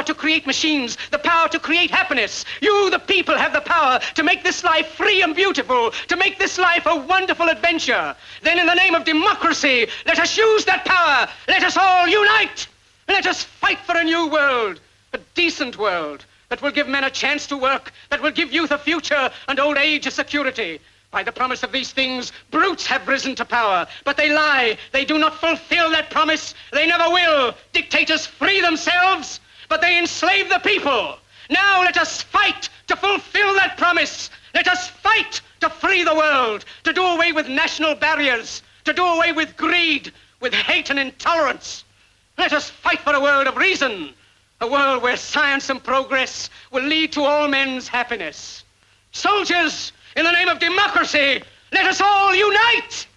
[SPEAKER 6] to create machines, the power to create happiness. You, the people, have the power to make this life free and beautiful, to make this life a wonderful adventure. Then in the name of democracy, let us use that power. Let us all unite. Let us fight for a new world, a decent world, that will give men a chance to work, that will give youth a future and old age a security. By the promise of these things, brutes have risen to power, but they lie. They do not fulfill that promise. They never will. Dictators free themselves, but they enslave the people. Now let us fight to fulfill that promise. Let us fight to free the world, to do away with national barriers, to do away with greed, with hate and intolerance. Let us fight for a world of reason, a world where science and progress will lead to all men's happiness. Soldiers, in the name of democracy, Let us all unite!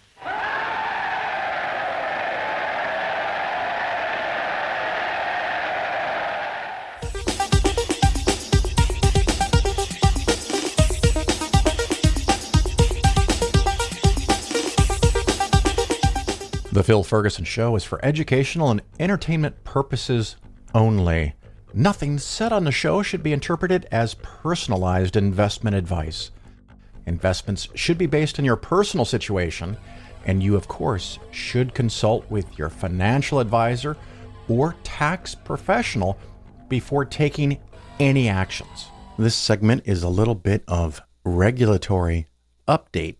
[SPEAKER 2] The Phil Ferguson Show is for educational and entertainment purposes only. Nothing said on the show should be interpreted as personalized investment advice. Investments should be based on your personal situation, and you, of course, should consult with your financial advisor or tax professional before taking any actions. This segment is a little bit of regulatory update.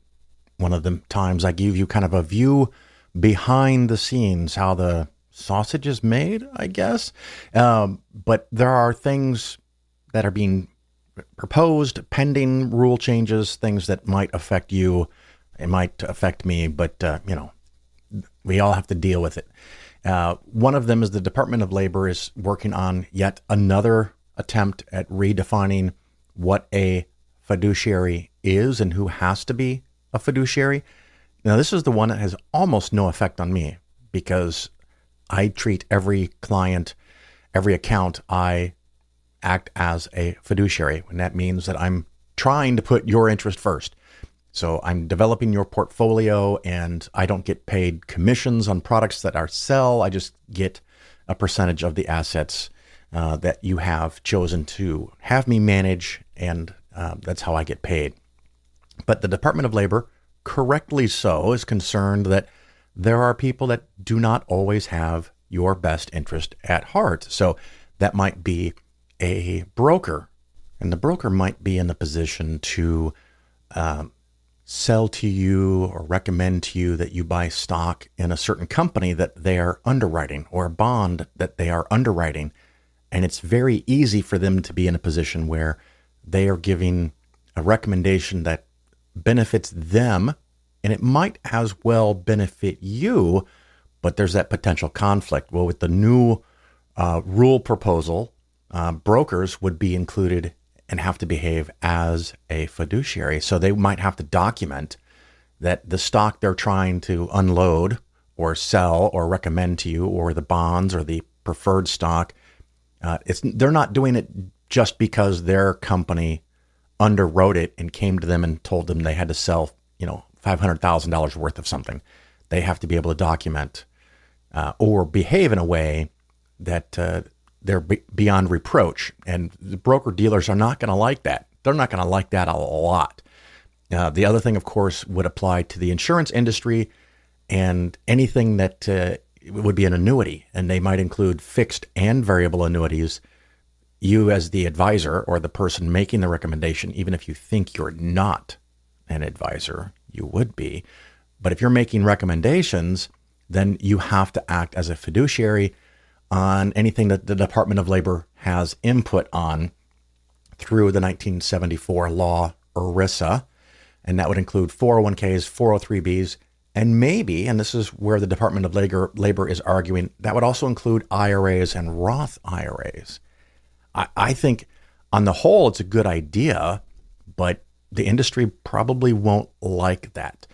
[SPEAKER 2] One of the times I give you kind of a view behind the scenes, how the sausage is made, I guess. But there are things that are being proposed, pending rule changes, things that might affect you. It might affect me, but, we all have to deal with it. One of them is the Department of Labor is working on yet another attempt at redefining what a fiduciary is and who has to be a fiduciary. Now, this is the one that has almost no effect on me because I treat every client, every account, I act as a fiduciary. And that means that I'm trying to put your interest first. So I'm developing your portfolio and I don't get paid commissions on products that I sell. I just get a percentage of the assets that you have chosen to have me manage. And that's how I get paid. But the Department of Labor, correctly so, is concerned that there are people that do not always have your best interest at heart. So that might be a broker, and the broker might be in the position to sell to you or recommend to you that you buy stock in a certain company that they are underwriting or a bond that they are underwriting. And it's very easy for them to be in a position where they are giving a recommendation that benefits them, and it might as well benefit you, but there's that potential conflict. Well, with the new rule proposal, brokers would be included and have to behave as a fiduciary. So they might have to document that the stock they're trying to unload or sell or recommend to you, or the bonds or the preferred stock, they're not doing it just because their company underwrote it and came to them and told them they had to sell, $500,000 worth of something. They have to be able to document or behave in a way that they're beyond reproach. And the broker dealers are not going to like that. They're not going to like that a lot. The other thing, of course, would apply to the insurance industry and anything that would be an annuity. And they might include fixed and variable annuities. You as the advisor or the person making the recommendation, even if you think you're not an advisor, you would be. But if you're making recommendations, then you have to act as a fiduciary on anything that the Department of Labor has input on through the 1974 law, ERISA. And that would include 401ks, 403bs, and maybe, and this is where the Department of Labor is arguing, that would also include IRAs and Roth IRAs. I think on the whole, it's a good idea, but the industry probably won't like that.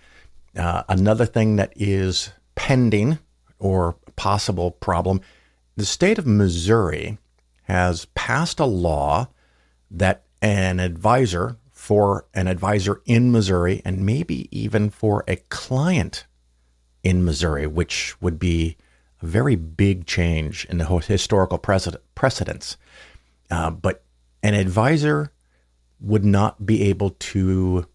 [SPEAKER 2] Another thing that is pending or possible problem, the state of Missouri has passed a law that an advisor for an advisor in Missouri, and maybe even for a client in Missouri, which would be a very big change in the historical precedents. But an advisor would not be able to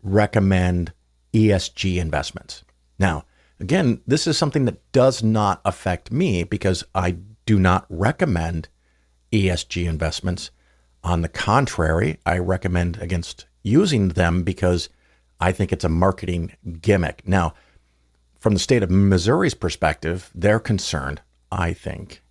[SPEAKER 2] recommend ESG investments. Now, again, this is something that does not affect me because I do not recommend ESG investments. On the contrary, I recommend against using them because I think it's a marketing gimmick. Now, from the state of Missouri's perspective, they're concerned, I think,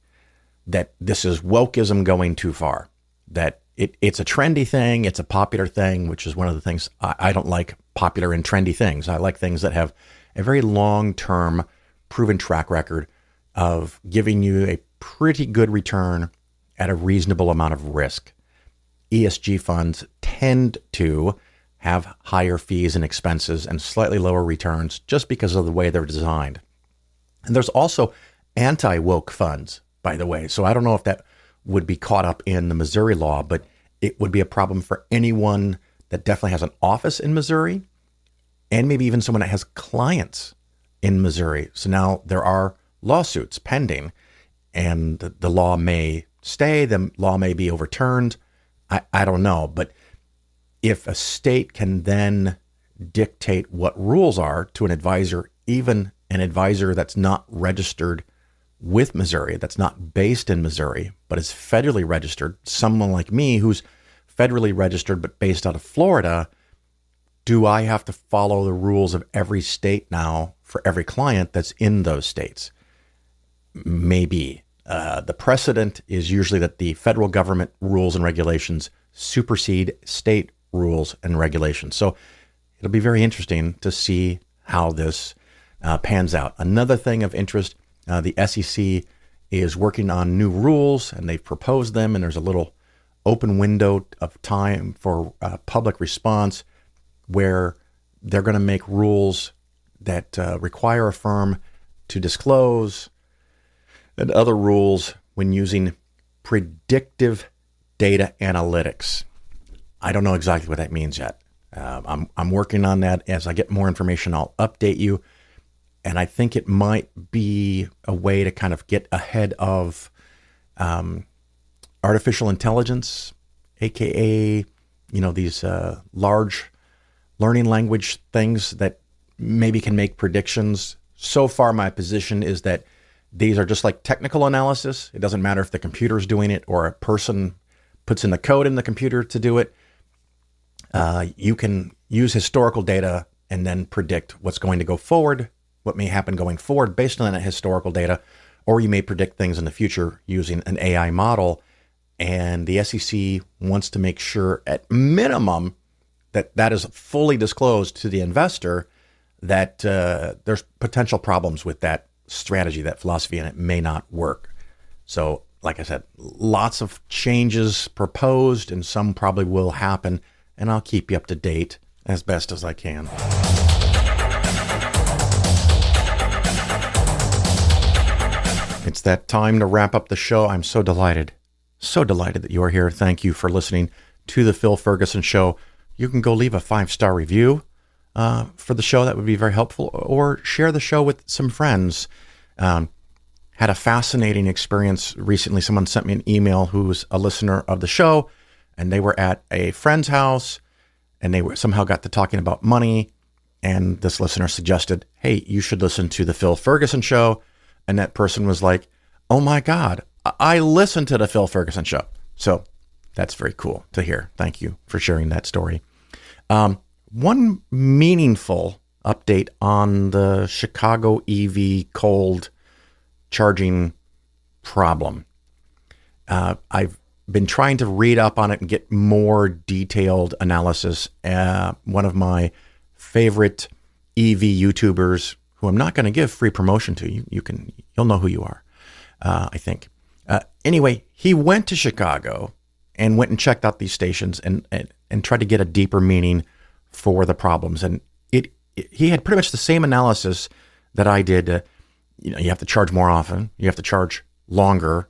[SPEAKER 2] that this is wokeism going too far, that it's a trendy thing, it's a popular thing, which is one of the things I don't like, popular and trendy things. I like things that have a very long-term proven track record of giving you a pretty good return at a reasonable amount of risk. ESG funds tend to have higher fees and expenses and slightly lower returns just because of the way they're designed. And there's also anti-woke funds, by the way. So I don't know if that would be caught up in the Missouri law, but it would be a problem for anyone that definitely has an office in Missouri and maybe even someone that has clients in Missouri. So now there are lawsuits pending, and the law may stay, the law may be overturned. I don't know. But if a state can then dictate what rules are to an advisor, even an advisor that's not registered with Missouri, that's not based in Missouri, but is federally registered, someone like me who's federally registered but based out of Florida, do I have to follow the rules of every state now for every client that's in those states? Maybe. The precedent is usually that the federal government rules and regulations supersede state rules and regulations. So it'll be very interesting to see how this pans out. Another thing of interest, the SEC is working on new rules, and they've proposed them, and there's a little open window of time for public response where they're going to make rules that require a firm to disclose, and other rules when using predictive data analytics. I don't know exactly what that means yet. I'm working on that. As I get more information, I'll update you. And I think it might be a way to kind of get ahead of artificial intelligence, aka, these large learning language things that maybe can make predictions. So far, my position is that these are just like technical analysis. It doesn't matter if the computer's doing it or a person puts in the code in the computer to do it. You can use historical data and then predict what's going to go forward, what may happen going forward based on that historical data, or you may predict things in the future using an AI model. And the SEC wants to make sure at minimum that that is fully disclosed to the investor, that there's potential problems with that strategy, that philosophy, and it may not work. So, like I said, lots of changes proposed, and some probably will happen, and I'll keep you up to date as best as I can. It's that time to wrap up the show. I'm so delighted that you are here. Thank you for listening to The Phil Ferguson Show. You can go leave a 5-star review for the show. That would be very helpful. Or share the show with some friends. Had a fascinating experience recently. Someone sent me an email who's a listener of the show, and they were at a friend's house, and they somehow got to talking about money. And this listener suggested, hey, you should listen to The Phil Ferguson Show. And that person was like, oh my God, I listened to The Phil Ferguson Show. So that's very cool to hear. Thank you for sharing that story. One meaningful update on the Chicago EV cold charging problem. I've been trying to read up on it and get more detailed analysis. One of my favorite EV YouTubers, who I'm not going to give free promotion to, you'll know who you are, I think. Anyway, he went to Chicago and went and checked out these stations and tried to get a deeper meaning for the problems. And he had pretty much the same analysis that I did. You have to charge more often, you have to charge longer,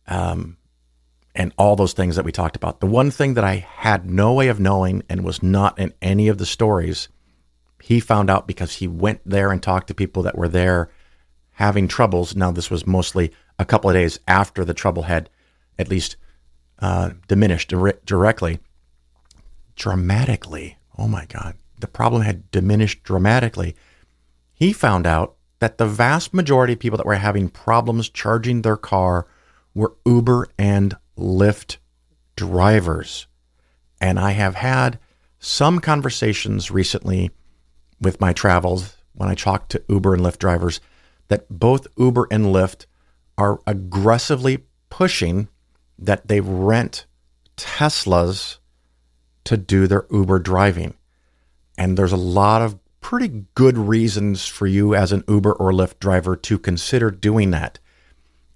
[SPEAKER 2] and all those things that we talked about. The one thing that I had no way of knowing and was not in any of the stories, he found out because he went there and talked to people that were there having troubles. Now, this was mostly a couple of days after the trouble had at least diminished dramatically. Oh my God. The problem had diminished dramatically. He found out that the vast majority of people that were having problems charging their car were Uber and Lyft drivers. And I have had some conversations recently with my travels when I talked to Uber and Lyft drivers that both Uber and Lyft are aggressively pushing that they rent Teslas to do their Uber driving. And there's a lot of pretty good reasons for you as an Uber or Lyft driver to consider doing that.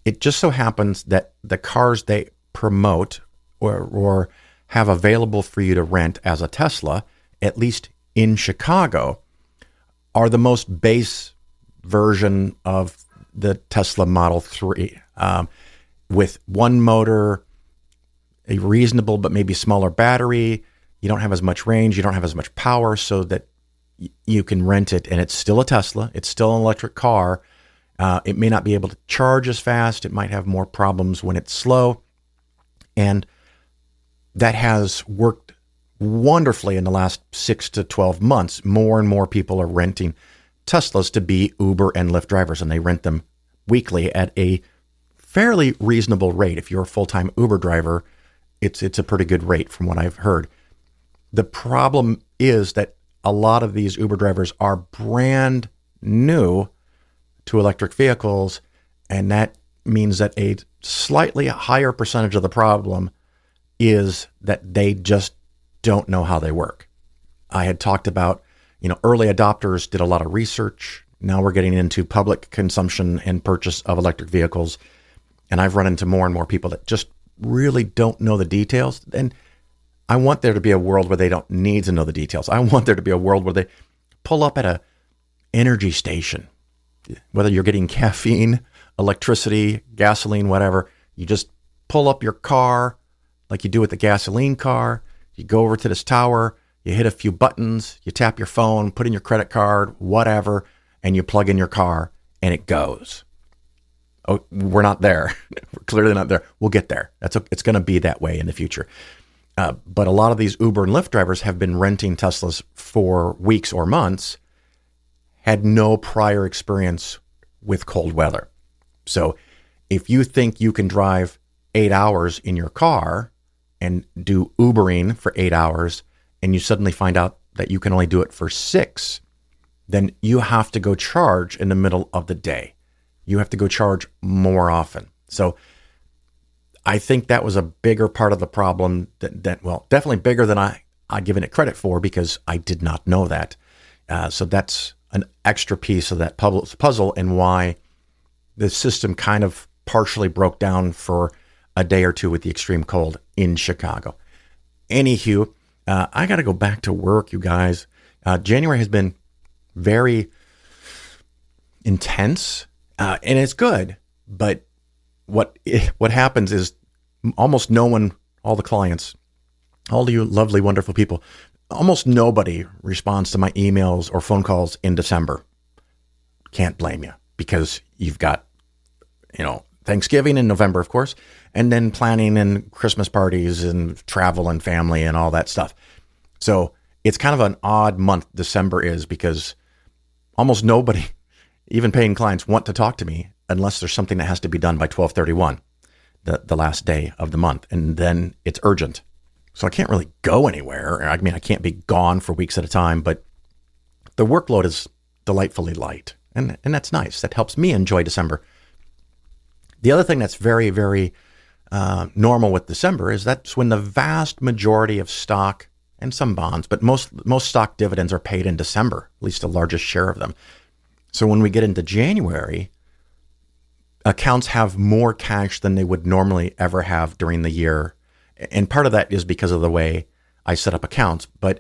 [SPEAKER 2] It just so happens that the cars they promote or have available for you to rent as a Tesla at least in Chicago, are the most base version of the Tesla Model 3, with one motor, a reasonable but maybe smaller battery. You don't have as much range, you don't have as much power, so that you can rent it. And it's still a Tesla, it's still an electric car. It may not be able to charge as fast. It might have more problems when it's slow. And that has worked wonderfully in the last 6 to 12 months. More and more people are renting Teslas to be Uber and Lyft drivers, and they rent them weekly at a fairly reasonable rate. If you're a full-time Uber driver, it's a pretty good rate from what I've heard. The problem is that a lot of these Uber drivers are brand new to electric vehicles, and that means that a slightly higher percentage of the problem is that they just don't know how they work. I had talked about, early adopters did a lot of research. Now we're getting into public consumption and purchase of electric vehicles, and I've run into more and more people that just really don't know the details. And I want there to be a world where they don't need to know the details. I want there to be a world where they pull up at a energy station, whether you're getting caffeine, electricity, gasoline, whatever. You just pull up your car like you do with the gasoline car. You go over to this tower, you hit a few buttons, you tap your phone, put in your credit card, whatever, and you plug in your car and it goes. Oh, we're not there. We're clearly not there. We'll get there. It's going to be that way in the future. But a lot of these Uber and Lyft drivers have been renting Teslas for weeks or months, had no prior experience with cold weather. So if you think you can drive 8 hours in your car and do Ubering for 8 hours, and you suddenly find out that you can only do it for 6, then you have to go charge in the middle of the day. You have to go charge more often. So I think that was a bigger part of the problem well, definitely bigger than I'd given it credit for, because I did not know that. So that's an extra piece of that puzzle, and why the system kind of partially broke down for a day or two with the extreme cold in Chicago. Anywho, I got to go back to work, you guys. January has been very intense, and it's good. But what happens is almost no one, all the clients, all you lovely, wonderful people, almost nobody responds to my emails or phone calls in December. Can't blame you, because you've got, Thanksgiving in November, of course, and then planning and Christmas parties and travel and family and all that stuff. So it's kind of an odd month December is, because almost nobody, even paying clients, want to talk to me unless there's something that has to be done by 12/31, the last day of the month. And then it's urgent. So I can't really go anywhere. I mean, I can't be gone for weeks at a time, but the workload is delightfully light. And that's nice. That helps me enjoy December. The other thing that's very, very normal with December is that's when the vast majority of stock and some bonds, but most stock dividends are paid in December, at least the largest share of them. So when we get into January, accounts have more cash than they would normally ever have during the year. And part of that is because of the way I set up accounts, but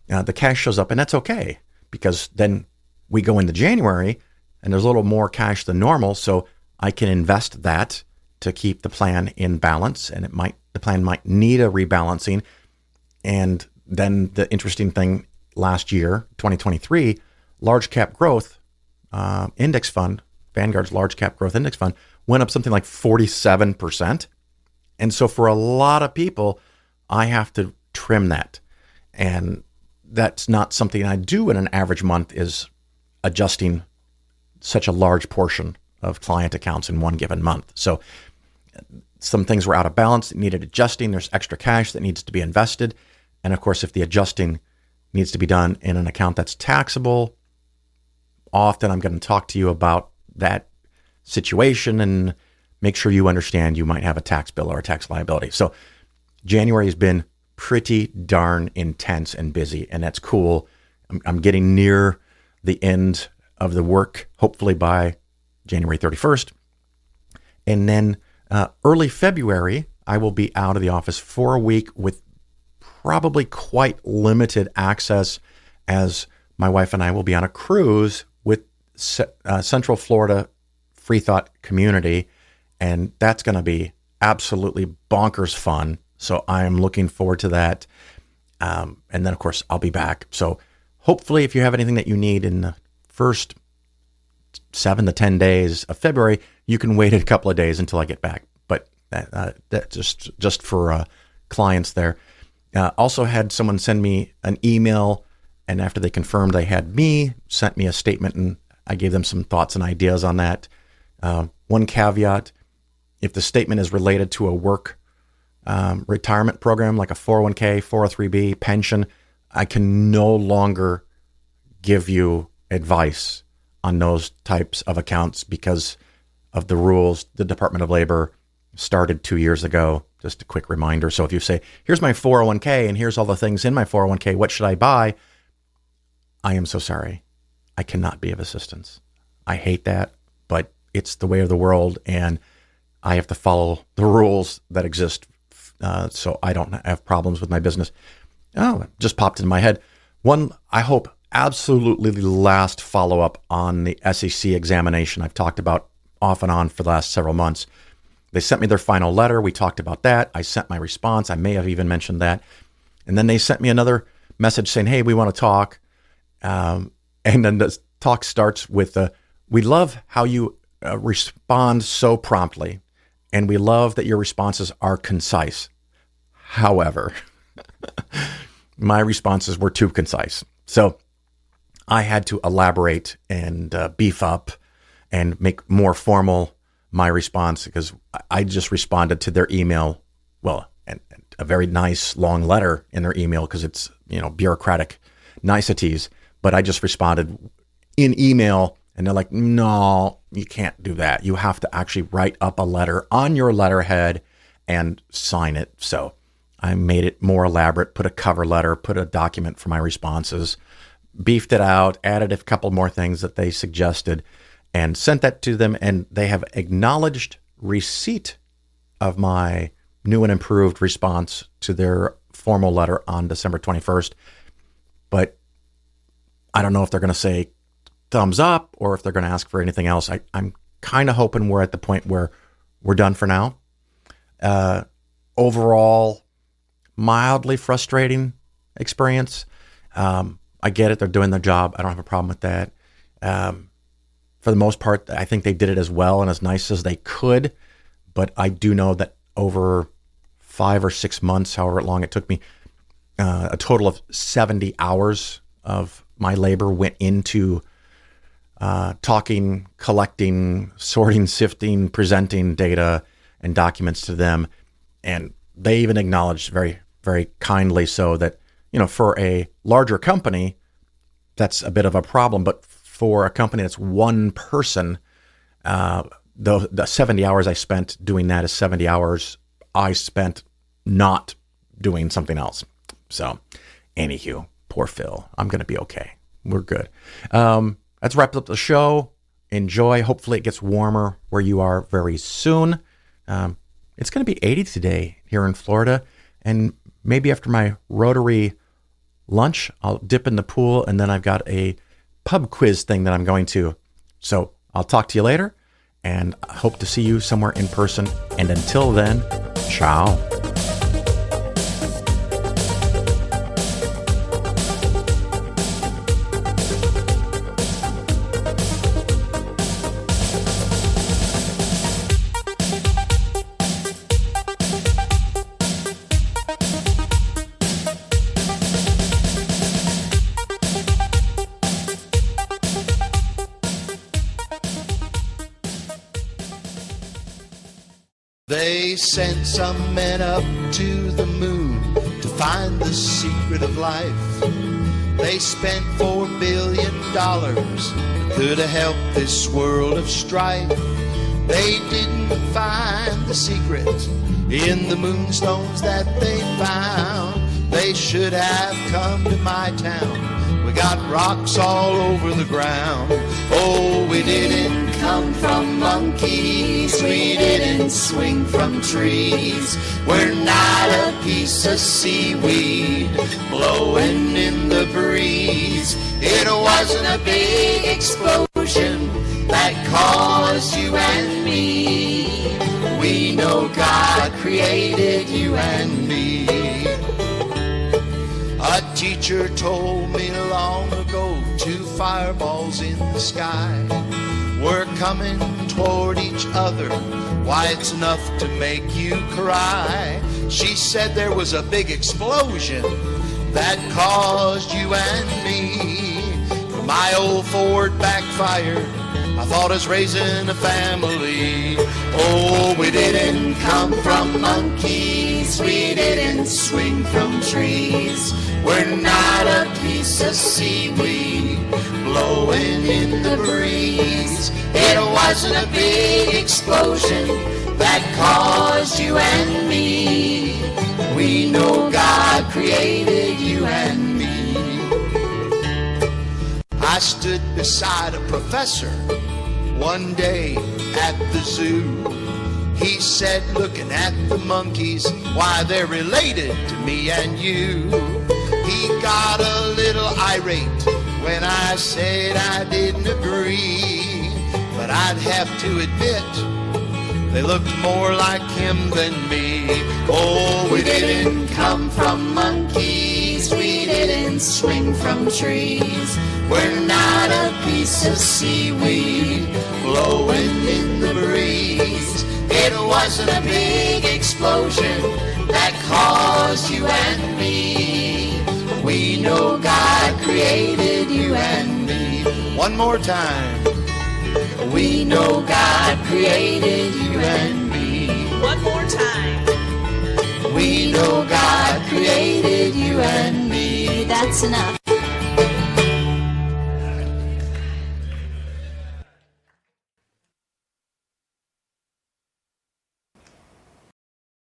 [SPEAKER 2] the cash shows up, and that's okay, because then we go into January and there's a little more cash than normal. So I can invest that to keep the plan in balance, and the plan might need a rebalancing. And then the interesting thing, last year, 2023, large cap growth index fund, Vanguard's large cap growth index fund, went up something like 47%. And so for a lot of people, I have to trim that. And that's not something I do in an average month, is adjusting such a large portion of client accounts in one given month. So some things were out of balance that needed adjusting. There's extra cash that needs to be invested. And of course, if the adjusting needs to be done in an account that's taxable, often I'm going to talk to you about that situation and make sure you understand you might have a tax bill or a tax liability. So January has been pretty darn intense and busy, and that's cool. I'm getting near the end of the work, hopefully by January 31st. And then early February, I will be out of the office for a week with probably quite limited access, as my wife and I will be on a cruise with Central Florida Free Thought Community, and that's going to be absolutely bonkers fun. So I am looking forward to that. And then, of course, I'll be back. So hopefully, if you have anything that you need in the first 7 to 10 days of February, you can wait a couple of days until I get back. But that just for clients there. Also had someone send me an email, and after they confirmed they had me, sent me a statement, and I gave them some thoughts and ideas on that. One caveat: if the statement is related to a work retirement program like a 401k, 403b, pension, I can no longer give you advice on those types of accounts because of the rules the Department of Labor started 2 years ago. Just a quick reminder. So if you say, here's my 401k and here's all the things in my 401k, what should I buy? I am so sorry. I cannot be of assistance. I hate that, but it's the way of the world, and I have to follow the rules that exist so I don't have problems with my business. Oh, it just popped in my head. One, I hope, absolutely the last follow-up on the SEC examination I've talked about off and on for the last several months. They sent me their final letter. We talked about that. I sent my response. I may have even mentioned that. And then they sent me another message saying, hey, we want to talk. And then the talk starts with, we love how you respond so promptly, and we love that your responses are concise. However, my responses were too concise. So I had to elaborate and beef up and make more formal my response, because I just responded to their email, well, and a very nice long letter in their email, because it's, bureaucratic niceties, but I just responded in email, and they're like, no, you can't do that. You have to actually write up a letter on your letterhead and sign it. So I made it more elaborate, put a cover letter, put a document for my responses, beefed it out, added a couple more things that they suggested, and sent that to them, and they have acknowledged receipt of my new and improved response to their formal letter on December 21st. But I don't know if they're going to say thumbs up or if they're going to ask for anything else. I'm kind of hoping we're at the point where we're done for now. Overall, mildly frustrating experience. I get it. They're doing their job. I don't have a problem with that. For the most part, I think they did it as well and as nice as they could. But I do know that over 5 or 6 months, however long it took me, a total of 70 hours of my labor went into talking, collecting, sorting, sifting, presenting data and documents to them. And they even acknowledged very, very kindly so that, for a larger company, that's a bit of a problem. But for a company that's one person, the 70 hours I spent doing that is 70 hours I spent not doing something else. So, anywho, poor Phil. I'm going to be okay. We're good. Let's wrap up the show. Enjoy. Hopefully it gets warmer where you are very soon. It's going to be 80 today here in Florida. And maybe after my Rotary lunch, I'll dip in the pool, and then I've got a pub quiz thing that I'm going to. So I'll talk to you later, and I hope to see you somewhere in person. And until then, ciao.
[SPEAKER 4] They sent some men up to the moon to find the secret of life. They spent $4 billion, could have helped this world of strife. They didn't find the secret in the moonstones that they found. They should have come to my town. We got rocks all over the ground. Oh, we didn't come from monkeys. We didn't swing from trees. We're not a piece of seaweed blowing in the breeze. It wasn't a big explosion that caused you and me. We know God created you and me. A teacher told me long ago, 2 fireballs in the sky were coming toward each other. Why, it's enough to make you cry. She said there was a big explosion that caused you and me. My old Ford backfired. I thought I was raising a family. Oh, we didn't come from monkeys. We didn't swing from trees. We're not a piece of seaweed blowing in the breeze. It wasn't a big explosion that caused you and me. We know God created you and me. I stood beside a professor one day at the zoo. He said, looking at the monkeys, why, they're related to me and you. He got a little irate when I said I didn't agree, but I'd have to admit they looked more like him than me. Oh, we didn't come from monkeys. We didn't swing from trees. We're not a piece of seaweed blowing in the breeze. It wasn't a big explosion that caused you and me. We know God created you and me. One more time. We know God created you and me.
[SPEAKER 7] One more time.
[SPEAKER 4] We know God created you and me.
[SPEAKER 7] That's enough.